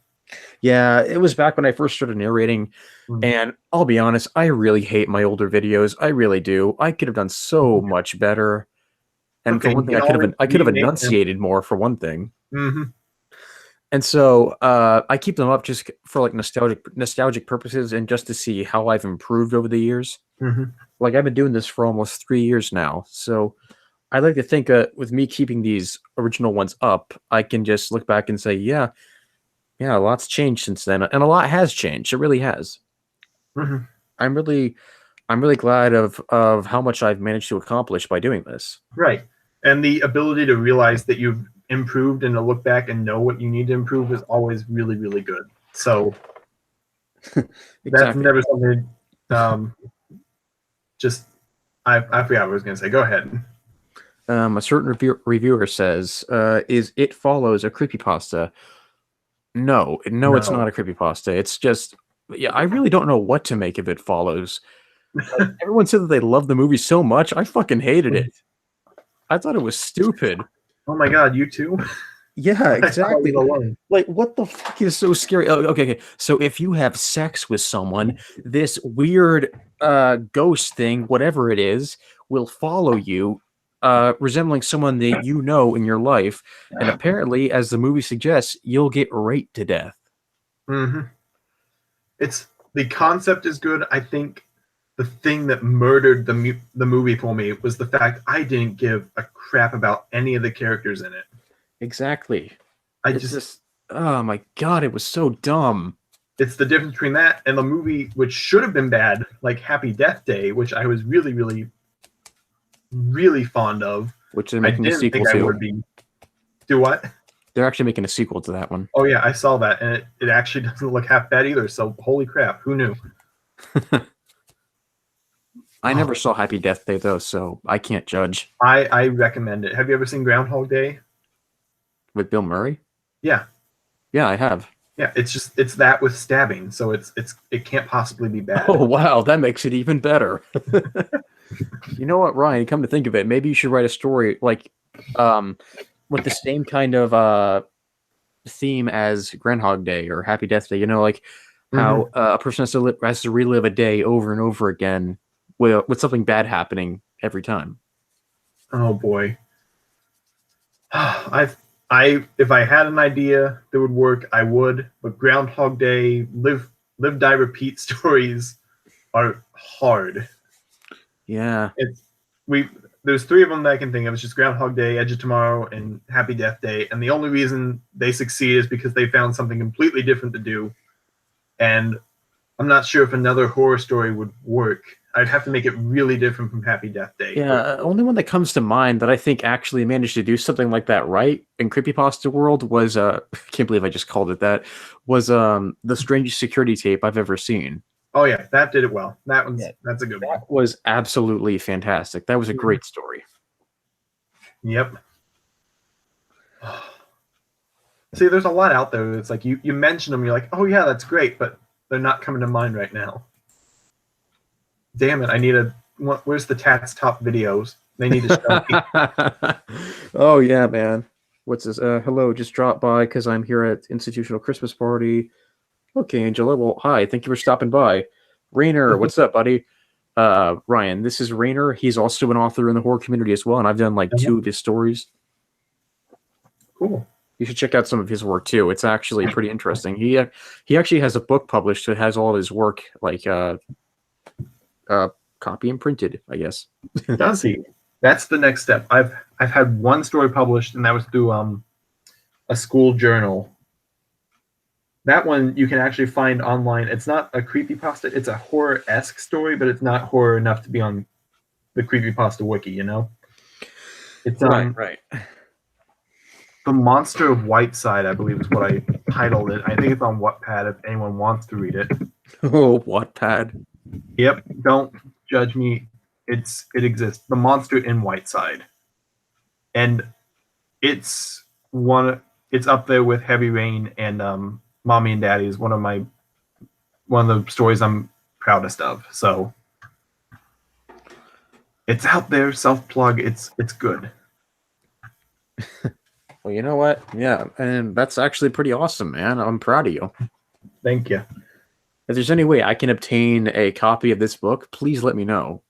Yeah, it was back when I first started narrating, and I'll be honest, I really hate my older videos. I really do. I could have done so much better. And for Okay, one you thing, can always I could have remake them. enunciated more for one thing. Mm-hmm. And so I keep them up just for like nostalgic purposes and just to see how I've improved over the years. Mm-hmm. Like I've been doing this for almost 3 years now, so I like to think with me keeping these original ones up, I can just look back and say, yeah, a lot's changed since then, and a lot has changed. It really has. Mm-hmm. I'm really, I'm really glad of how much I've managed to accomplish by doing this. Right. And the ability to realize that you've improved and to look back and know what you need to improve is always really, really good. So that's Exactly. never something. Just I forgot what I was going to say. Go ahead. A certain reviewer says, "Is It Follows a creepypasta?" No, no, it's No. not a creepypasta. It's just, yeah, I really don't know what to make of It Follows. Like, everyone said that they loved the movie so much. I fucking hated it. I thought it was stupid. Oh my God, you too? Yeah, I thought I exactly. was alone. Like, what the fuck is so scary? Oh, okay. So if you have sex with someone, this weird ghost thing, whatever it is, will follow you, resembling someone that you know in your life. And apparently, as the movie suggests, you'll get raped to death. Mm-hmm. It's the concept is good. I think the thing that murdered the movie for me was the fact I didn't give a crap about any of the characters in it. Exactly. I It's just just, oh my god, it was so dumb. it's the difference between that and the movie which should have been bad, like Happy Death Day, which I was really, really, really fond of. Which they're I making a didn't sequel think I to. would be. Do what? They're actually making a sequel to that one. Oh yeah, I saw that, and it actually doesn't look half bad either. So holy crap, who knew? I never saw Happy Death Day though, so I can't judge. I recommend it. Have you ever seen Groundhog Day? With Bill Murray? Yeah, Yeah, I have. yeah. It's that with stabbing, so it can't possibly be bad. Oh wow, that makes it even better. You know what, Ryan? Come to think of it, maybe you should write a story like, with the same kind of theme as Groundhog Day or Happy Death Day. You know, like how a person has to relive a day over and over again with something bad happening every time. Oh boy. I if I had an idea that would work, I would. But Groundhog Day, live die repeat stories are hard. Yeah. It's we there's three of them that I can think of. It's just Groundhog Day, Edge of Tomorrow, and Happy Death Day. And the only reason they succeed is because they found something completely different to do. And I'm not sure if another horror story would work. I'd have to make it really different from Happy Death Day. Yeah, only one that comes to mind that I think actually managed to do something like that right in creepypasta world was I can't believe I just called it that, was the strangest security tape I've ever seen. Oh yeah, that did it well. That's a good one. That was absolutely fantastic. That was a great story. Yep. See, there's a lot out there. It's like you mention them, you're like, oh yeah, that's great, but they're not coming to mind right now. Damn it! I need a. Where's the Tats top videos? They need to show me. Oh yeah, man. What's this? Hello, just dropped by because I'm here at institutional Christmas party. Okay, Angela. Well, hi. Thank you for stopping by. Rainer, what's up, buddy? Ryan, this is Rainer. He's also an author in the horror community as well, and I've done like 2 of his stories. Cool. You should check out some of his work too. It's actually pretty interesting. He actually has a book published that has all of his work like copy and printed, I guess. Does he? That's the next step. I've had one story published, and that was through a school journal. That one you can actually find online. It's not a creepypasta. It's a horror-esque story, but it's not horror enough to be on the creepypasta wiki, you know? It's right. The Monster of Whiteside, I believe is what I titled it. I think it's on Wattpad if anyone wants to read it. Oh, Wattpad. Yep, don't judge me. It exists. The Monster in Whiteside. And it's up there with Heavy Rain and Mommy and Daddy is one of the stories I'm proudest of. So It's out there, self plug. It's good. Well, you know what? Yeah, and that's actually pretty awesome, man. I'm proud of you. Thank you. If there's any way I can obtain a copy of this book, please let me know.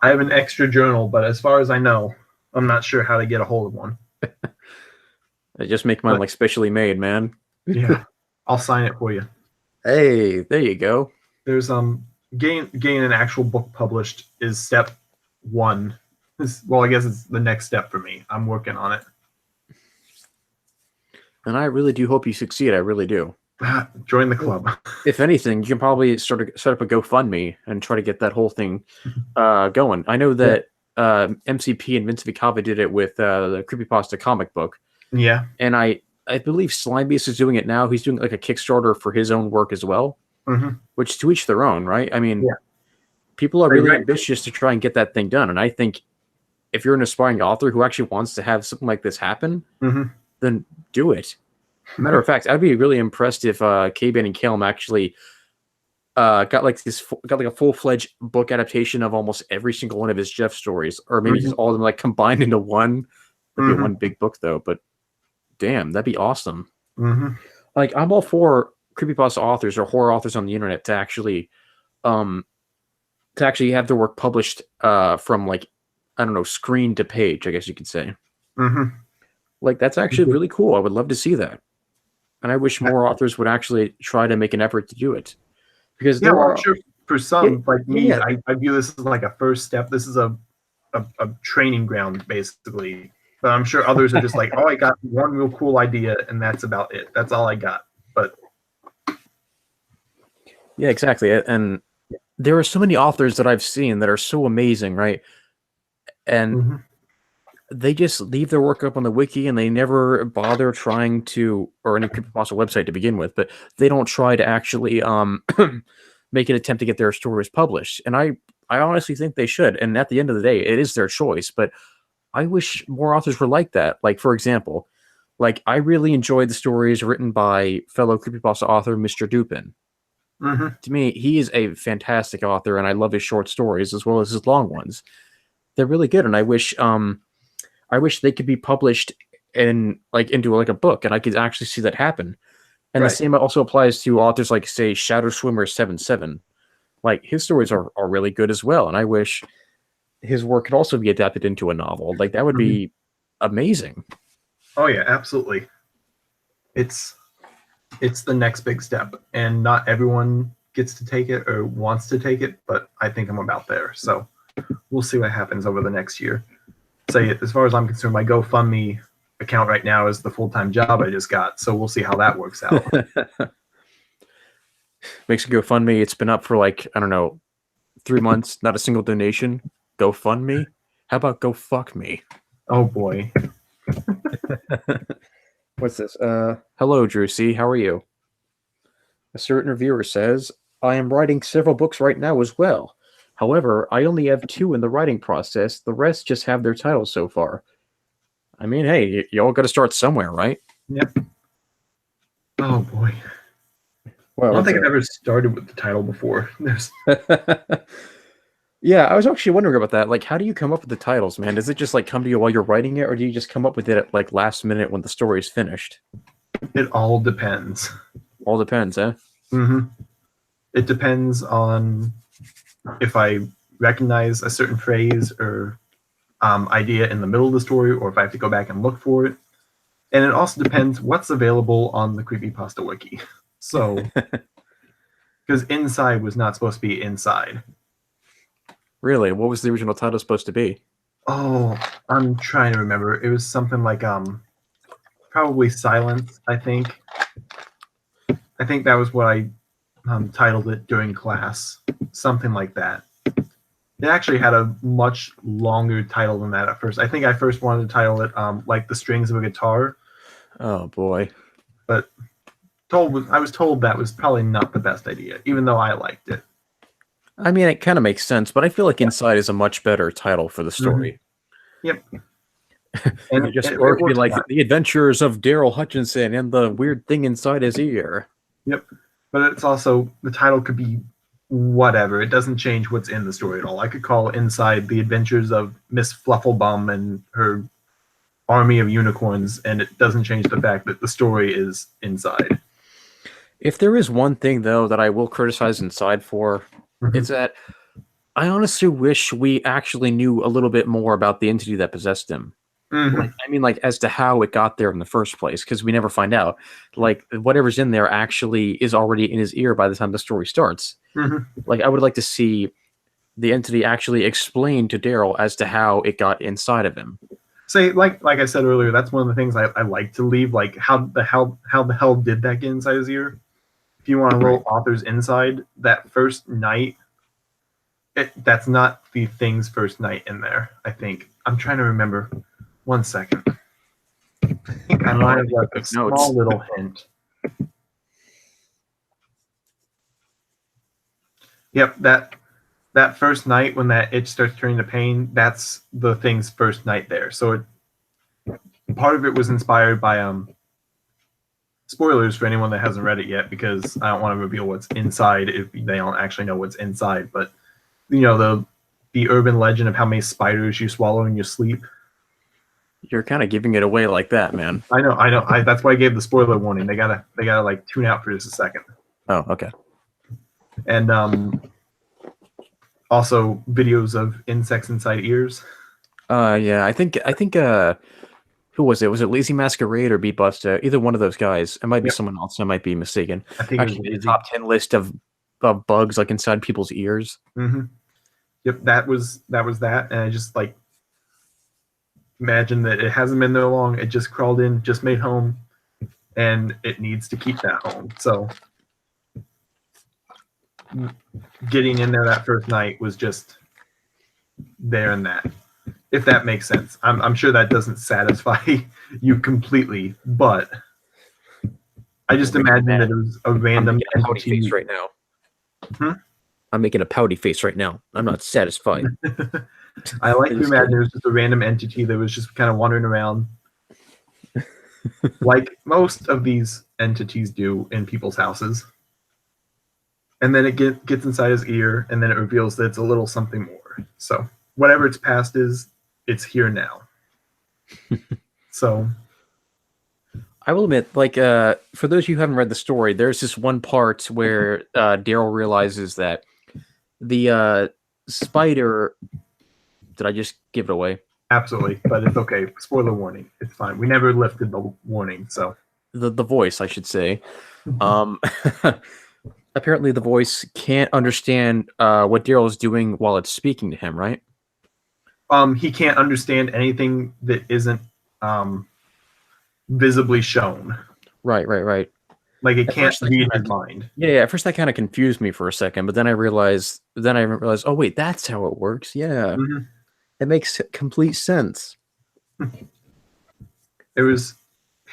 I have an extra journal, but as far as I know, I'm not sure how to get a hold of one. I just make mine But like specially made, man. yeah, I'll sign it for you. Hey, there you go. There's getting an actual book published is step one. Well, I guess it's the next step for me. I'm working on it. And I really do hope you succeed. I really do. Join the club. If anything, you can probably set up a GoFundMe and try to get that whole thing going. I know that MCP and Vince Vicava did it with the Creepypasta comic book. Yeah. And I believe Slimebeast is doing it now. He's doing like a Kickstarter for his own work as well, which to each their own, right? I mean, people are really ambitious to try and get that thing done. And I think if you're an aspiring author who actually wants to have something like this happen, then do it. Matter of fact, I'd be really impressed if K-Ban and Kalem actually got like a full-fledged book adaptation of almost every single one of his Jeff stories, or maybe just all of them like combined into one. That'd be one big book though, but damn, that'd be awesome. Like, I'm all for creepypasta authors or horror authors on the internet to actually have their work published from like, I don't know, screen to page, I guess you could say. Like, that's actually really cool. I would love to see that. And I wish more authors would actually try to make an effort to do it. Because there are, I'm sure for some like me, I view this as like a first step. This is a training ground, basically. But I'm sure others are just like, oh, I got one real cool idea, and that's about it. That's all I got. But yeah, exactly. And there are so many authors that I've seen that are so amazing, right? And they just leave their work up on the wiki and they never bother trying to, or any creepypasta website to begin with, but they don't try to actually make an attempt to get their stories published. And I honestly think they should. And at the end of the day, it is their choice. But I wish more authors were like that. Like, for example, like I really enjoyed the stories written by fellow creepypasta author Mr. Dupin. To me, he is a fantastic author, and I love his short stories as well as his long ones. They're really good, and I wish they could be published in like into like a book, and I could actually see that happen. And the same also applies to authors like, say, Shadow Swimmer 77. Like, his stories are really good as well, and I wish his work could also be adapted into a novel. Like, that would be amazing. Oh yeah, absolutely. It's the next big step, and not everyone gets to take it or wants to take it, but I think I'm about there. So we'll see what happens over the next year. Say, as far as I'm concerned, my GoFundMe account right now is the full-time job I just got, so we'll see how that works out. Makes a GoFundMe. It's been up for like, I don't know, 3 months, not a single donation. GoFundMe? How about go fuck me? Oh boy. What's this? Hello, Drew C. How are you? A certain reviewer says, I am writing several books right now as well. However, I only have 2 in the writing process. The rest just have their titles so far. I mean, hey, you all got to start somewhere, right? Yep. Oh boy. Well, I don't think I've ever started with the title before. Yeah, I was actually wondering about that. Like, how do you come up with the titles, man? Does it just like come to you while you're writing it, or do you just come up with it at like last minute when the story is finished? It all depends. All depends, eh? It depends on if I recognize a certain phrase or idea in the middle of the story, or if I have to go back and look for it. And it also depends what's available on the Creepypasta wiki. So, because Inside was not supposed to be Inside. Really? What was the original title supposed to be? Oh, I'm trying to remember. It was something like probably Silence, I think. I think that was what I titled it during class. Something like that. It actually had a much longer title than that at first. I think I first wanted to title it like The Strings of a Guitar. Oh boy. But I was told that was probably not the best idea, even though I liked it. I mean, it kind of makes sense, but I feel like Inside is a much better title for the story. Yep. And it could be like The Adventures of Daryl Hutchinson and the weird thing inside his ear. Yep. But it's also, the title could be whatever. It doesn't change what's in the story at all. I could call Inside the adventures of Miss Flufflebum and her army of unicorns, and it doesn't change the fact that the story is Inside. If there is one thing though that I will criticize Inside for, it's that I honestly wish we actually knew a little bit more about the entity that possessed him. Like, I mean, like as to how it got there in the first place, because we never find out. Like whatever's in there actually is already in his ear by the time the story starts. Like I would like to see the entity actually explain to Daryl as to how it got inside of him. Say, like I said earlier, that's one of the things I like to leave. Like how the hell did that get inside his ear? If you want to roll author's inside, that first night, that's not the thing's first night in there. I think I'm trying to remember. 1 second. I think I might have left a small little hint. Yep, that first night when that itch starts turning to pain, that's the thing's first night there. So part of it was inspired by spoilers for anyone that hasn't read it yet, because I don't want to reveal what's inside if they don't actually know what's inside. But you know, the urban legend of how many spiders you swallow in your sleep. You're kind of giving it away like that, man. I know. That's why I gave the spoiler warning. They gotta like tune out for just a second. Oh, okay. And also videos of insects inside ears. Yeah, I think who was it? Was it Lazy Masquerade or Beat Busta? Either one of those guys. It might be someone else. I might be mistaken. I think actually the top 10 list of bugs like inside people's ears. Yep, that was that, and I just like imagine that it hasn't been there long. It just crawled in, just made home, and it needs to keep that home. So getting in there that first night was just there and that. If that makes sense. I'm sure that doesn't satisfy you completely, but I just imagine that it was a random entity face right now. I'm making a pouty face right now. I'm not satisfied. I like to imagine it was just a random entity that was just kind of wandering around, like most of these entities do in people's houses. And then it gets inside his ear, and then it reveals that it's a little something more. So whatever its past is, it's here now. So I will admit, like, for those of you who haven't read the story, there's this one part where Daryl realizes that the spider... Did I just give it away? Absolutely, but it's okay. Spoiler warning. It's fine. We never lifted the warning, so... The voice, I should say. Apparently the voice can't understand what Daryl is doing while it's speaking to him, right? He can't understand anything that isn't visibly shown. Right. Like it can't read his mind. Yeah. At first that kind of confused me for a second, but then I realized, oh wait, that's how it works. Yeah, it makes complete sense. There was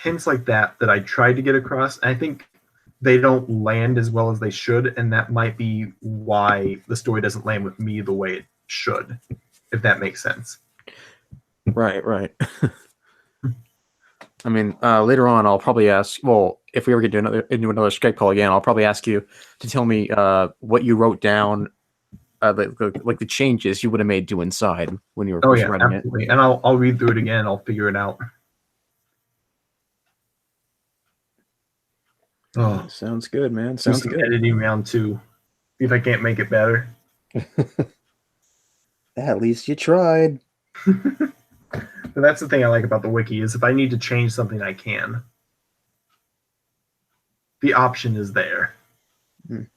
hints like that I tried to get across. I think they don't land as well as they should, and that might be why the story doesn't land with me the way it should, if that makes sense. Right. I mean, later on, I'll probably ask. Well, if we ever get into another Skype call again, I'll probably ask you to tell me what you wrote down, like the changes you would have made to Inside when you were first writing absolutely. And I'll read through it again. I'll figure it out. Oh, sounds good, man. Sounds good. Editing round 2. See if I can't make it better. At least you tried. But that's the thing I like about the wiki, is if I need to change something, I can. The option is there. In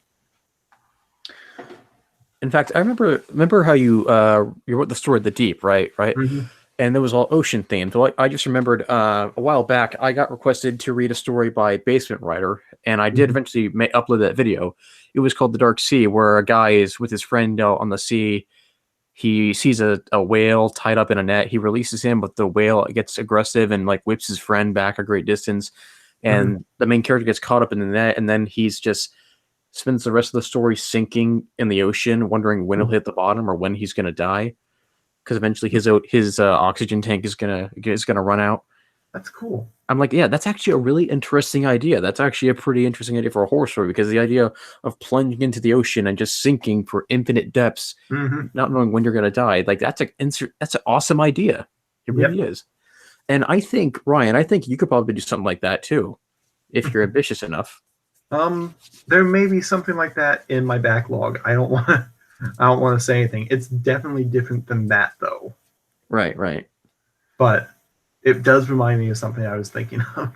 fact, I remember how you wrote the story The Deep, right? And it was all ocean themed. So I just remembered a while back I got requested to read a story by Basement Writer, and I did eventually upload that video. It was called The Dark Sea, where a guy is with his friend out on the sea. He sees a whale tied up in a net. He releases him, but the whale gets aggressive and like whips his friend back a great distance. And the main character gets caught up in the net, and then he's just spends the rest of the story sinking in the ocean, wondering when he'll hit the bottom or when he's going to die, because eventually his oxygen tank is gonna run out. That's cool. I'm like, yeah, that's actually a really interesting idea. That's actually a pretty interesting idea for a horror story, because the idea of plunging into the ocean and just sinking for infinite depths, Hmm. not knowing when you're going to die, like that's an awesome idea. It Yep. really is. And I think, Ryan, I think you could probably do something like that too, if you're ambitious enough. There may be something like that in my backlog. I don't want to. I don't want to say anything. It's definitely different than that, though. Right, right. But it does remind me of something I was thinking of.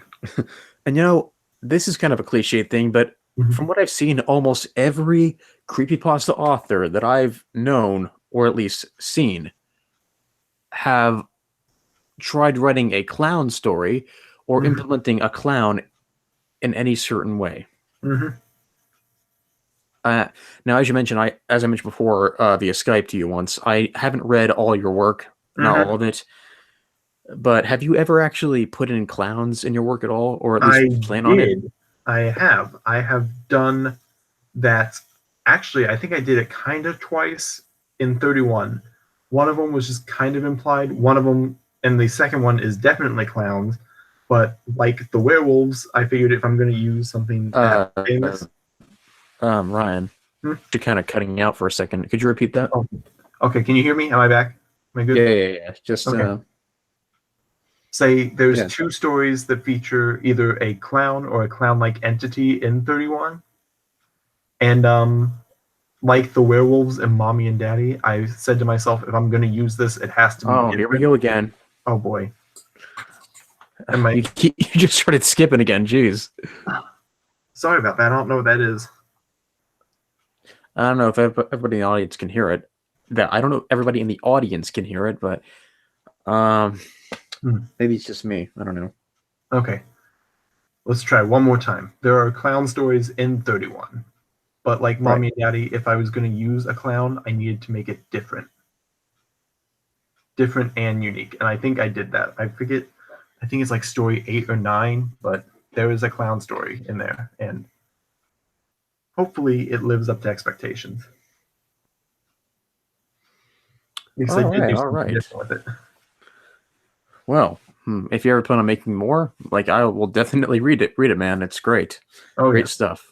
And this is kind of a cliche thing, but Mhm. from what I've seen, almost every creepypasta author that I've known, or at least seen, have tried writing a clown story or Mhm. implementing a clown in any certain way. Mhm. Uh, Now, as you mentioned, as I mentioned before via Skype to you once, I haven't read all your work, not Mhm. all of it, but have you ever actually put in clowns in your work at all, or at I least plan on it? did. I have. I have done that. Actually, I think I did it kind of twice in 31. One of them was just kind of implied. One of them, and the second one is definitely clowns. But like the werewolves, I figured if I'm going to use something that Uh, famous. Ryan, Hmm? you're kind of cutting out for a second. Could you repeat that? Oh, okay. Can you hear me? Am I back? Am I Yeah, good? yeah, yeah. Just Okay. Say there's yeah. two stories that feature either a clown or a clown-like entity in 31, and like the werewolves and Mommy and Daddy, I said to myself, if I'm going to use this, it has to be Oh, here we different. go again. Oh boy, am I? You just started skipping again. Jeez. Sorry about that. I don't know what that is. I don't know if everybody in the audience can hear it. That I don't know if everybody in the audience can hear it, but um, Hmm. maybe it's just me. I don't know. Okay, let's try one more time. There are clown stories in 31, but like Right. Mommy and Daddy, if I was going to use a clown, I needed to make it different and unique, and I think I did that. I forget. I think it's like story 8 or 9, but there is a clown story in there, and hopefully it lives up to expectations. Because I All did right. do All something right. different with it. Well, if you ever plan on making more, like I will definitely read it. Read it, man. It's great. Oh yeah, Great stuff.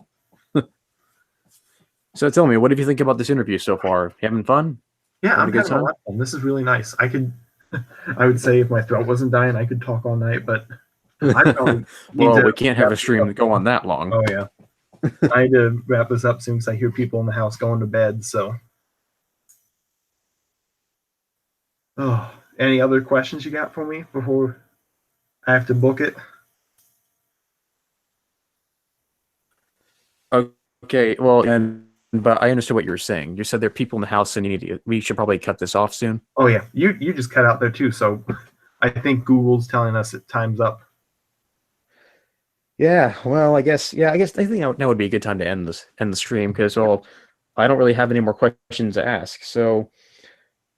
So tell me, what did you think about this interview so far? Having fun? yeah. Having I'm a good having a time? lot of fun. This is really nice. I could, I would say if my throat wasn't dying, I could talk all night, but I probably need Well, to we can't have wrap a this stream up. that go on that long. Oh yeah, I need to wrap this up soon because I hear people in the house going to bed. So, oh, any other questions you got for me before I have to book it? Okay, well, but I understood what you were saying. You said there are people in the house, and we should probably cut this off soon. Oh yeah, you just cut out there too. So, I think Google's telling us that time's up. Yeah, well, I guess. Yeah, I guess I think now would be a good time to end the stream, because I don't really have any more questions to ask. So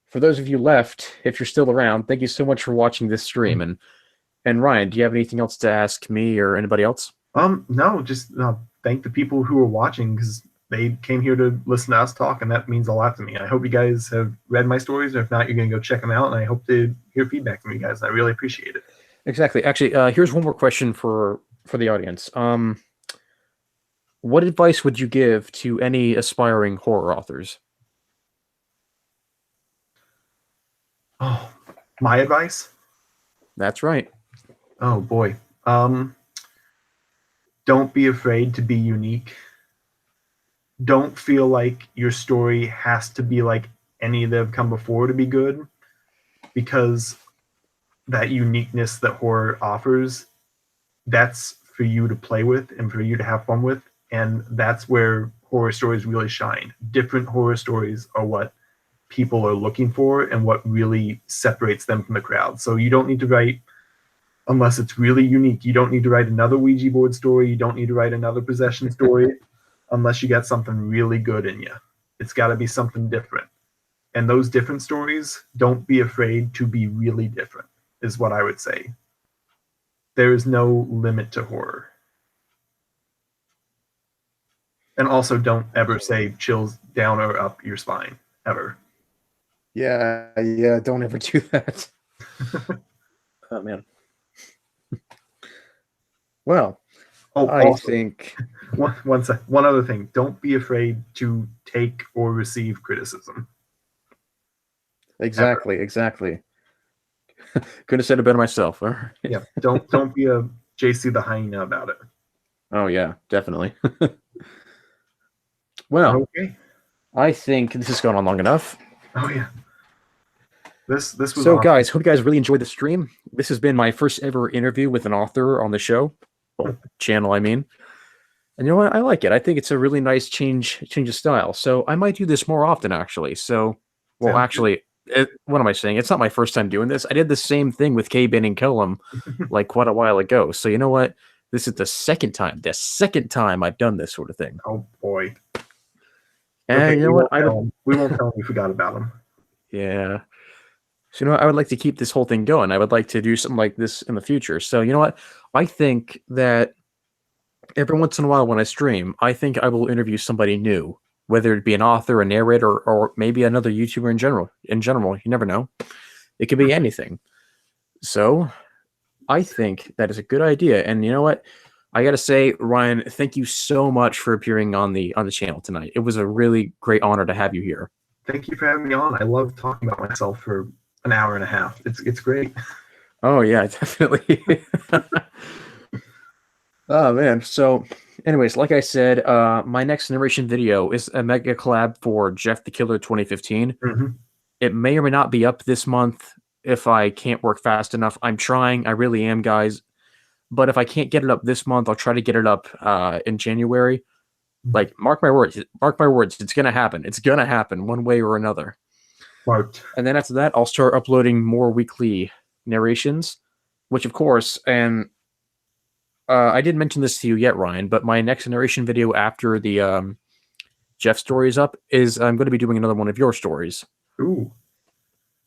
for those of you left, if you're still around, thank you so much for watching this stream. And Ryan, do you have anything else to ask me or anybody else? No, just thank the people who are watching because they came here to listen to us talk, and that means a lot to me. I hope you guys have read my stories, or if not, you're going to go check them out, and I hope to hear feedback from you guys. I really appreciate it. Exactly. Actually, here's one more question for the audience. What advice would you give to any aspiring horror authors? Oh, my advice? That's right. Oh boy. Don't be afraid to be unique. Don't feel like your story has to be like any that have come before to be good, because that uniqueness that horror offers, that's for you to play with and for you to have fun with. And that's where horror stories really shine. Different horror stories are what people are looking for and what really separates them from the crowd. So you don't need to write, unless it's really unique, you don't need to write another Ouija board story. You don't need to write another possession story unless you got something really good in you. It's got to be something different. And those different stories, don't be afraid to be really different, is what I would say. There is no limit to horror. And also, don't ever say chills down or up your spine, ever. Yeah, yeah. Don't ever do that. Oh man. Well, Oh, I also, think one other thing. Don't be afraid to take or receive criticism. Ever. exactly. Couldn't have said it better myself. All right. Yeah. Don't be a JC the hyena about it. Oh yeah, definitely. Well, Okay. I think this has gone on long enough. Oh yeah. This was So, awesome. guys, hope you guys really enjoyed the stream. This has been my first ever interview with an author on the show, well, channel, I mean. And you know what? I like it. I think it's a really nice change of style. So I might do this more often, actually. So, well, Sounds actually, what am I saying? It's not my first time doing this. I did the same thing with K-Ben and Kellum good. like quite a while ago. So you know what? This is the second time I've done this sort of thing. Oh boy. Okay, And you know what? I would, we won't tell him we forgot about him. yeah. So, you know what? I would like to keep this whole thing going. I would like to do something like this in the future. So, you know what? I think that every once in a while when I stream, I think I will interview somebody new, whether it be an author, a narrator, or maybe another YouTuber in general. In general, you never know. It could be anything. So, I think that is a good idea. And you know what? I got to say, Ryan, thank you so much for appearing on the channel tonight. It was a really great honor to have you here. Thank you for having me on. I love talking about myself for an hour and a half. It's great. Oh yeah, definitely. Oh man. So anyways, like I said, my next narration video is a mega collab for Jeff the Killer 2015. Mm-hmm. It may or may not be up this month if I can't work fast enough. I'm trying. I really am, guys. But if I can't get it up this month, I'll try to get it up in January. Like, mark my words. Mark my words. It's gonna happen. It's gonna happen one way or another. Marked. And then after that, I'll start uploading more weekly narrations, which of course, and I didn't mention this to you yet, Ryan, but my next narration video after the Jeff story is up is I'm going to be doing another one of your stories. Ooh.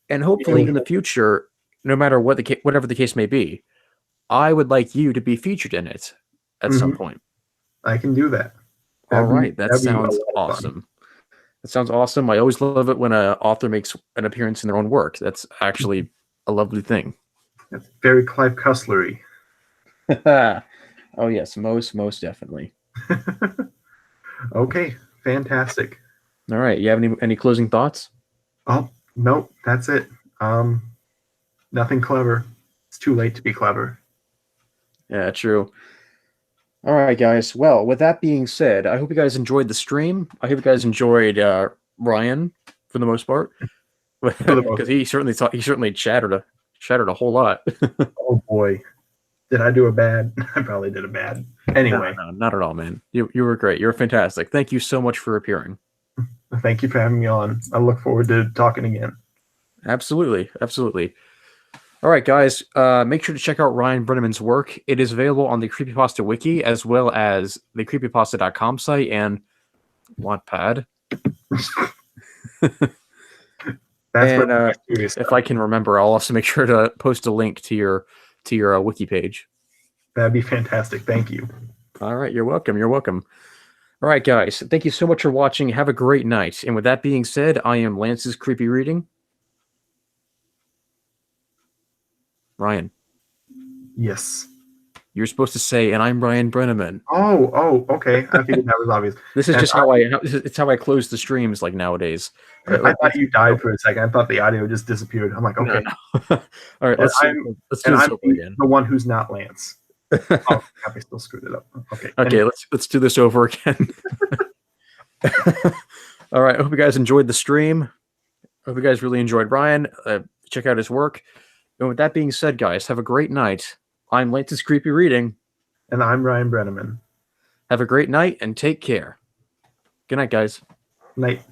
And hopefully in the future, no matter what whatever the case may be, I would like you to be featured in it at some point. I can do that. All right, that sounds awesome. That sounds awesome. I always love it when an author makes an appearance in their own work. That's actually a lovely thing. That's very Clive Cusslery. Oh yes, most definitely. Okay, fantastic. All right, you have any closing thoughts? Oh, nope, that's it. Nothing clever. It's too late to be clever. Yeah, true. All right, guys. Well, with that being said, I hope you guys enjoyed the stream. I hope you guys enjoyed Ryan for the most part, because he certainly chattered a whole lot. Oh boy, did I do a bad? I probably did a bad. Anyway, no, not at all, man. You were great. You were fantastic. Thank you so much for appearing. thank you for having me on. I look forward to talking again. Absolutely. All right, guys. Make sure to check out Ryan Brennaman's work. It is available on the Creepypasta Wiki as well as the creepypasta.com site and Wattpad. And if I can remember, I'll also make sure to post a link to your wiki page. That'd be fantastic. Thank you. All right, you're welcome. All right, guys. Thank you so much for watching. Have a great night. And with that being said, I am Lance's Creepy Reading. Ryan. Yes. You're supposed to say, and I'm Ryan Brennaman. Oh, okay. I figured that was obvious. This is just it's how I close the streams like nowadays. I thought you died for a second. I thought the audio just disappeared. I'm like, okay. No. All right, let's do this over again. The one who's not Lance. Oh, I still screwed it up. Okay. Okay, let's do this over again. All right. I hope you guys enjoyed the stream. I hope you guys really enjoyed Ryan. Check out his work. And with that being said, guys, have a great night. I'm Lance's Creepy Reading. And I'm Ryan Brennaman. Have a great night and take care. Good night, guys. Night.